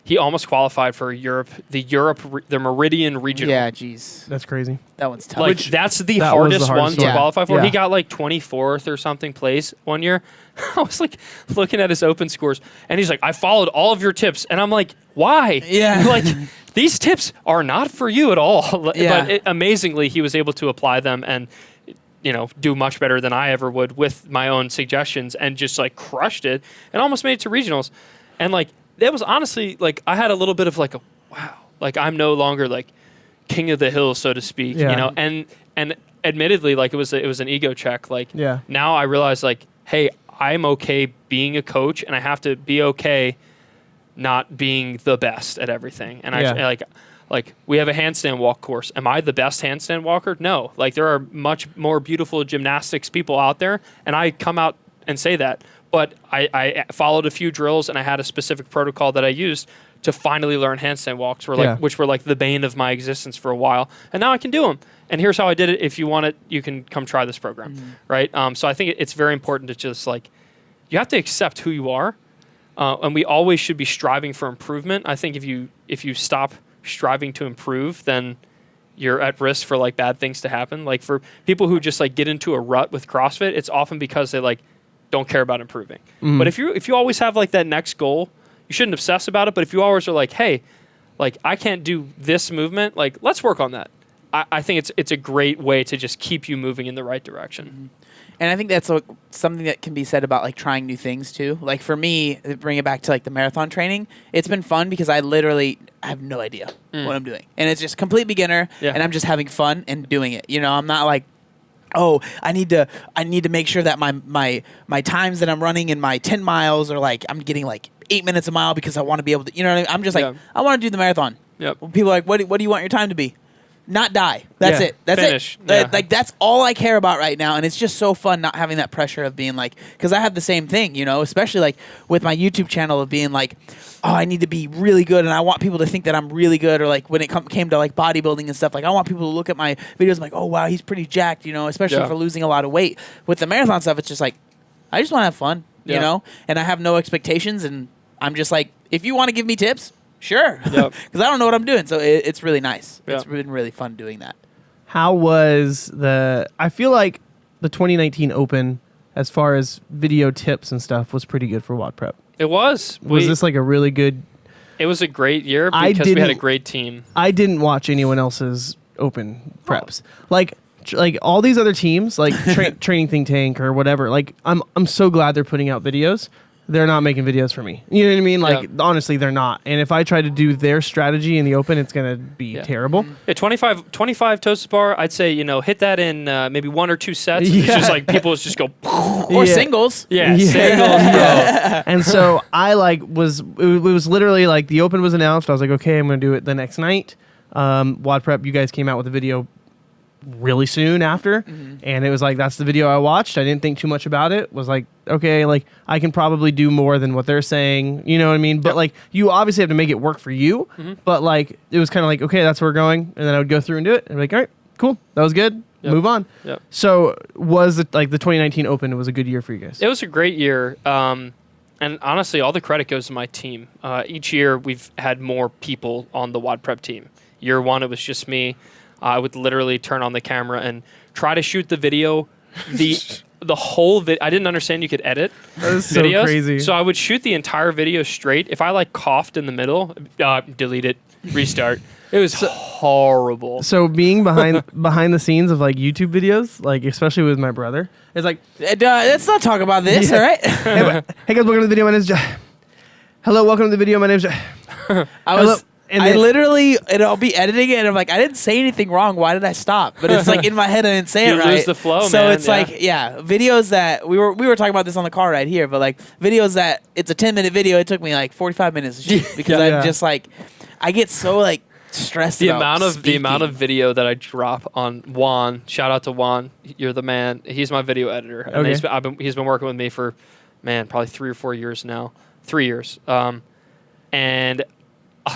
He almost qualified for the Meridian Regional. Yeah, jeez. That's crazy. That one's tough. Like that's the that was the hardest one hardest to one. qualify for. Yeah. He got like 24th or something place one year. I was like looking at his open scores, and he's like, "I followed all of your tips," and I'm like, "Why? Yeah. like these tips are not for you at all." Yeah. But amazingly, he was able to apply them and do much better than I ever would with my own suggestions, and just like crushed it and almost made it to regionals. And like that was honestly like I had a little bit of like a wow, like I'm no longer like king of the hill, so to speak, Yeah. and admittedly, like it was an ego check. Like Yeah. now I realize like, hey, I'm okay being a coach, and I have to be okay not being the best at everything. And Yeah. I like we have a handstand walk course. Am I the best handstand walker? No. Like there are much more beautiful gymnastics people out there, and I come out and say that. But I followed a few drills, and I had a specific protocol that I used to finally learn handstand walks, which were like the bane of my existence for a while. And now I can do them. And here's how I did it. If you want it, you can come try this program, right? So I think it's very important to just like, you have to accept who you are, and we always should be striving for improvement. I think if you stop striving to improve, then you're at risk for like bad things to happen. Like for people who just like get into a rut with CrossFit, it's often because they like don't care about improving. But if you always have like that next goal, you shouldn't obsess about it. But if you always are like, hey, like I can't do this movement, like let's work on that. I think it's a great way to just keep you moving in the right direction. And I think that's something that can be said about like trying new things too. Like for me, bring it back to like the marathon training. It's been fun because I literally have no idea what I'm doing, and it's just complete beginner, and I'm just having fun and doing it. I'm not like, oh, I need to make sure that my times that I'm running in my 10 miles are like I'm getting like 8 minutes a mile because I want to be able to. You know what I mean? I'm just like I want to do the marathon. Yep. People are like, what do you want your time to be? Not die. That's Yeah. it. That's Finish. it. Yeah. Like that's all I care about right now, and it's just so fun not having that pressure of being like, because I have the same thing, especially like with my YouTube channel of being like, oh, I need to be really good, and I want people to think that I'm really good, or like when it came to like bodybuilding and stuff, like I want people to look at my videos and like, oh wow, he's pretty jacked, especially for losing a lot of weight. With the marathon stuff, it's just like, I just want to have fun, and I have no expectations, and I'm just like, if you want to give me tips. Sure, because I don't know what I'm doing, so it's really nice. Yeah. It's been really fun doing that. How was I feel like the 2019 Open, as far as video tips and stuff, was pretty good for WOD Prep. It was. Was this like a really good... It was a great year because we had a great team. I didn't watch anyone else's Open preps. Like all these other teams, like Training Think Tank or whatever, like I'm so glad they're putting out videos. They're not making videos for me. You know what I mean? Like, honestly, they're not. And if I try to do their strategy in the Open, it's going to be terrible. Yeah, 25 toes to bar, I'd say, hit that in maybe 1 or 2 sets. It's just like people just go... Or singles. Yeah, singles, bro. And so I it was literally like the Open was announced. I was like, okay, I'm going to do it the next night. WOD Prep, you guys came out with a video really soon after, and it was like, that's the video I watched. I didn't think too much about it. Was like, okay, like I can probably do more than what they're saying, you know what I mean? But like, you obviously have to make it work for you. But like, it was kind of like, okay, that's where we're going, and then I would go through and do it, and be like, all right, cool, that was good. Move on. Yep. So was it like the 2019 Open? It was a good year for you guys. It was a great year. And honestly, all the credit goes to my team. Each year, we've had more people on the WOD Prep team. Year one, it was just me. I would literally turn on the camera and try to shoot the video. The whole video. I didn't understand you could edit videos. So crazy. So I would shoot the entire video straight. If I like coughed in the middle, delete it, restart. It was horrible. So being behind the scenes of like YouTube videos, like especially with my brother, it's like, Let's not talk about this, all right? hey guys, welcome to the video. My name's Hello, welcome to the video. My name's I literally, and I'll be editing it, and I'm like, I didn't say anything wrong. Why did I stop? But it's like in my head, I didn't say it right. You lose the flow, so man. it's like, videos that we were talking about this on the car right here, but like videos that it's a 10-minute video, it took me like 45 minutes to shoot because I'm just like, I get so like stressed. The amount of video that I drop on Juan. Shout out to Juan. You're the man. He's my video editor. And he's been working with me for, probably 3 or 4 years now. 3 years. And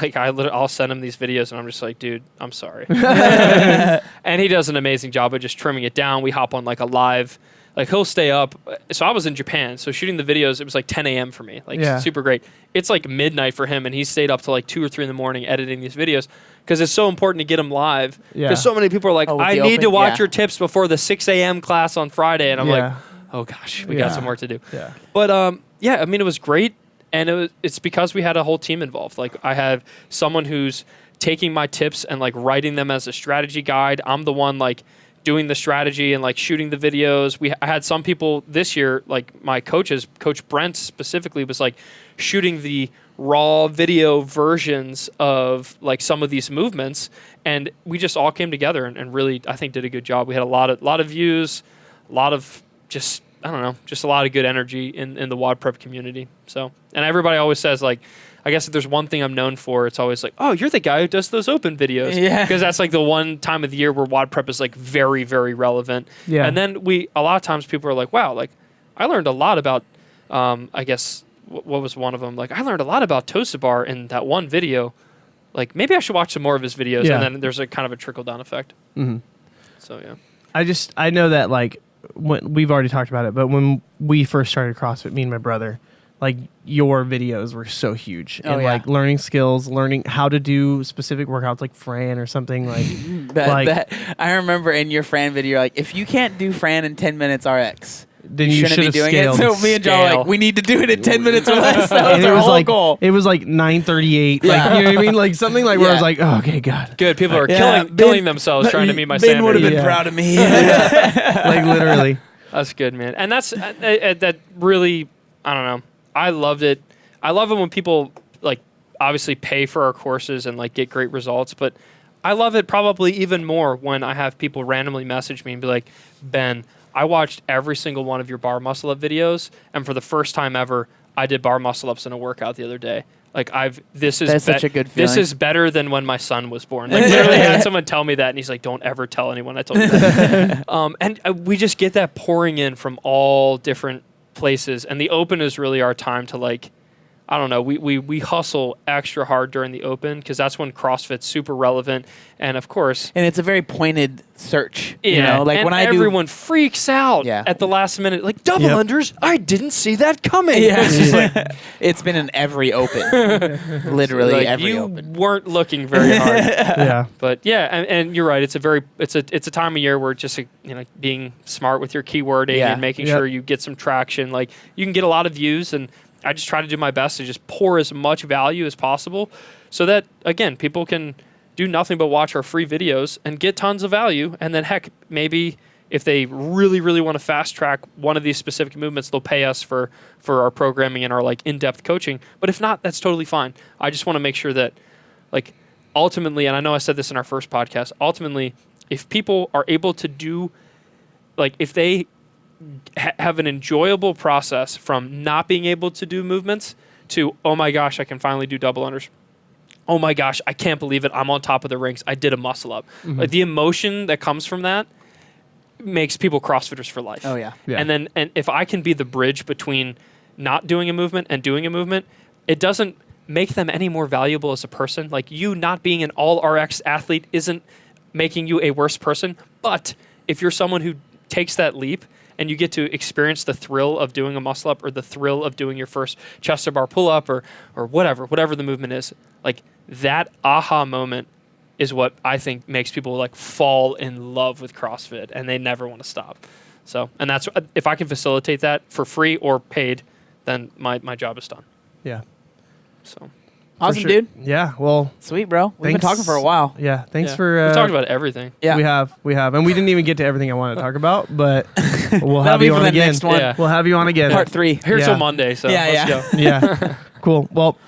like I'll send him these videos and I'm just like, dude, I'm sorry. And he does an amazing job of just trimming it down. We hop on like a live Like he'll stay up. So I was in Japan, so shooting the videos, it was like 10 a.m. for me, like super great. It's like midnight for him, and he stayed up till like 2 or 3 in the morning editing these videos because it's so important to get them live. Because so many people are like, I need to watch your tips before the 6 a.m. class on Friday, and I'm like, oh gosh, we got some work to do. Yeah. But I mean, it was great, and it's because we had a whole team involved. Like I have someone who's taking my tips and like writing them as a strategy guide. I'm the one like doing the strategy and like shooting the videos. I had some people this year, like my coaches, Coach Brent specifically, was like shooting the raw video versions of like some of these movements, and we just all came together and really, I think, did a good job. We had a lot of views, a lot of just, I don't know, just a lot of good energy in the WOD Prep community. So, and everybody always says like, I guess if there's one thing I'm known for, it's always like, oh, you're the guy who does those open videos. Yeah. Because that's like the one time of the year where WOD Prep is like very, very relevant. Yeah. And then a lot of times people are like, wow, like I learned a lot about, I guess, what was one of them? Like I learned a lot about Tosabar in that one video. Like maybe I should watch some more of his videos. Yeah. And then there's a kind of a trickle down effect. Mm-hmm. So, yeah. I know that like when we've already talked about it, but when we first started CrossFit, me and my brother, like your videos were so huge and like learning skills, learning how to do specific workouts like Fran or something like that. I remember in your Fran video, like if you can't do Fran in 10 minutes RX, then you shouldn't be doing scaled. it. So me and John were like, we need to do it in 10 minutes or less. That was our whole goal. It was like 9:38. Like, you know what I mean? Like something like where I was like, oh, okay, God. Good. People are killing themselves trying to meet my standard. Ben would have been proud of me. Like literally. That's good, man. And that's that really, I don't know. I loved it. I love it when people like obviously pay for our courses and like get great results, but I love it probably even more when I have people randomly message me and be like, Ben, I watched every single one of your bar muscle up videos, and for the first time ever, I did bar muscle ups in a workout the other day. Like this is such a good feeling. This is better than when my son was born. Like literally had someone tell me that, and he's like, "Don't ever tell anyone I told you that." And we just get that pouring in from all different places, and the open is really our time to like, I don't know, we hustle extra hard during the open because that's when CrossFit's super relevant, and of course, and it's a very pointed search. Yeah, you know, like and when everyone freaks out at the last minute, like double unders. I didn't see that coming. Yeah. It's just like, it's been in every open, literally like every open. You weren't looking very hard. Yeah, but and you're right. It's a time of year where just being smart with your keywording and making sure you get some traction. Like you can get a lot of views, and I just try to do my best to just pour as much value as possible so that, again, people can do nothing but watch our free videos and get tons of value. And then, heck, maybe if they really, really want to fast track one of these specific movements, they'll pay us for our programming and our like in-depth coaching. But if not, that's totally fine. I just want to make sure that, like, ultimately, and I know I said this in our first podcast, ultimately, if people are able to do, like, if they have an enjoyable process from not being able to do movements to, oh my gosh, I can finally do double unders. Oh my gosh, I can't believe it. I'm on top of the rings. I did a muscle up. Mm-hmm. Like the emotion that comes from that makes people CrossFitters for life. Oh yeah. And if I can be the bridge between not doing a movement and doing a movement, it doesn't make them any more valuable as a person. Like you not being an all RX athlete isn't making you a worse person. But if you're someone who takes that leap and you get to experience the thrill of doing a muscle up or the thrill of doing your first chest to bar pull up or whatever the movement is, like that aha moment is what I think makes people like fall in love with CrossFit and they never want to stop. So, and that's, if I can facilitate that for free or paid, then my job is done. Yeah. So. Awesome, dude. Yeah, well. Sweet, bro. We've been talking for a while. Yeah, thanks for... we talked about everything. Yeah. We have. And we didn't even get to everything I wanted to talk about, but we'll have you on again. Next one. Yeah. We'll have you on again. Part 3. Here till Monday, so let's go. Yeah. Cool. Well...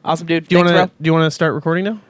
Awesome, dude. Do you want to start recording now?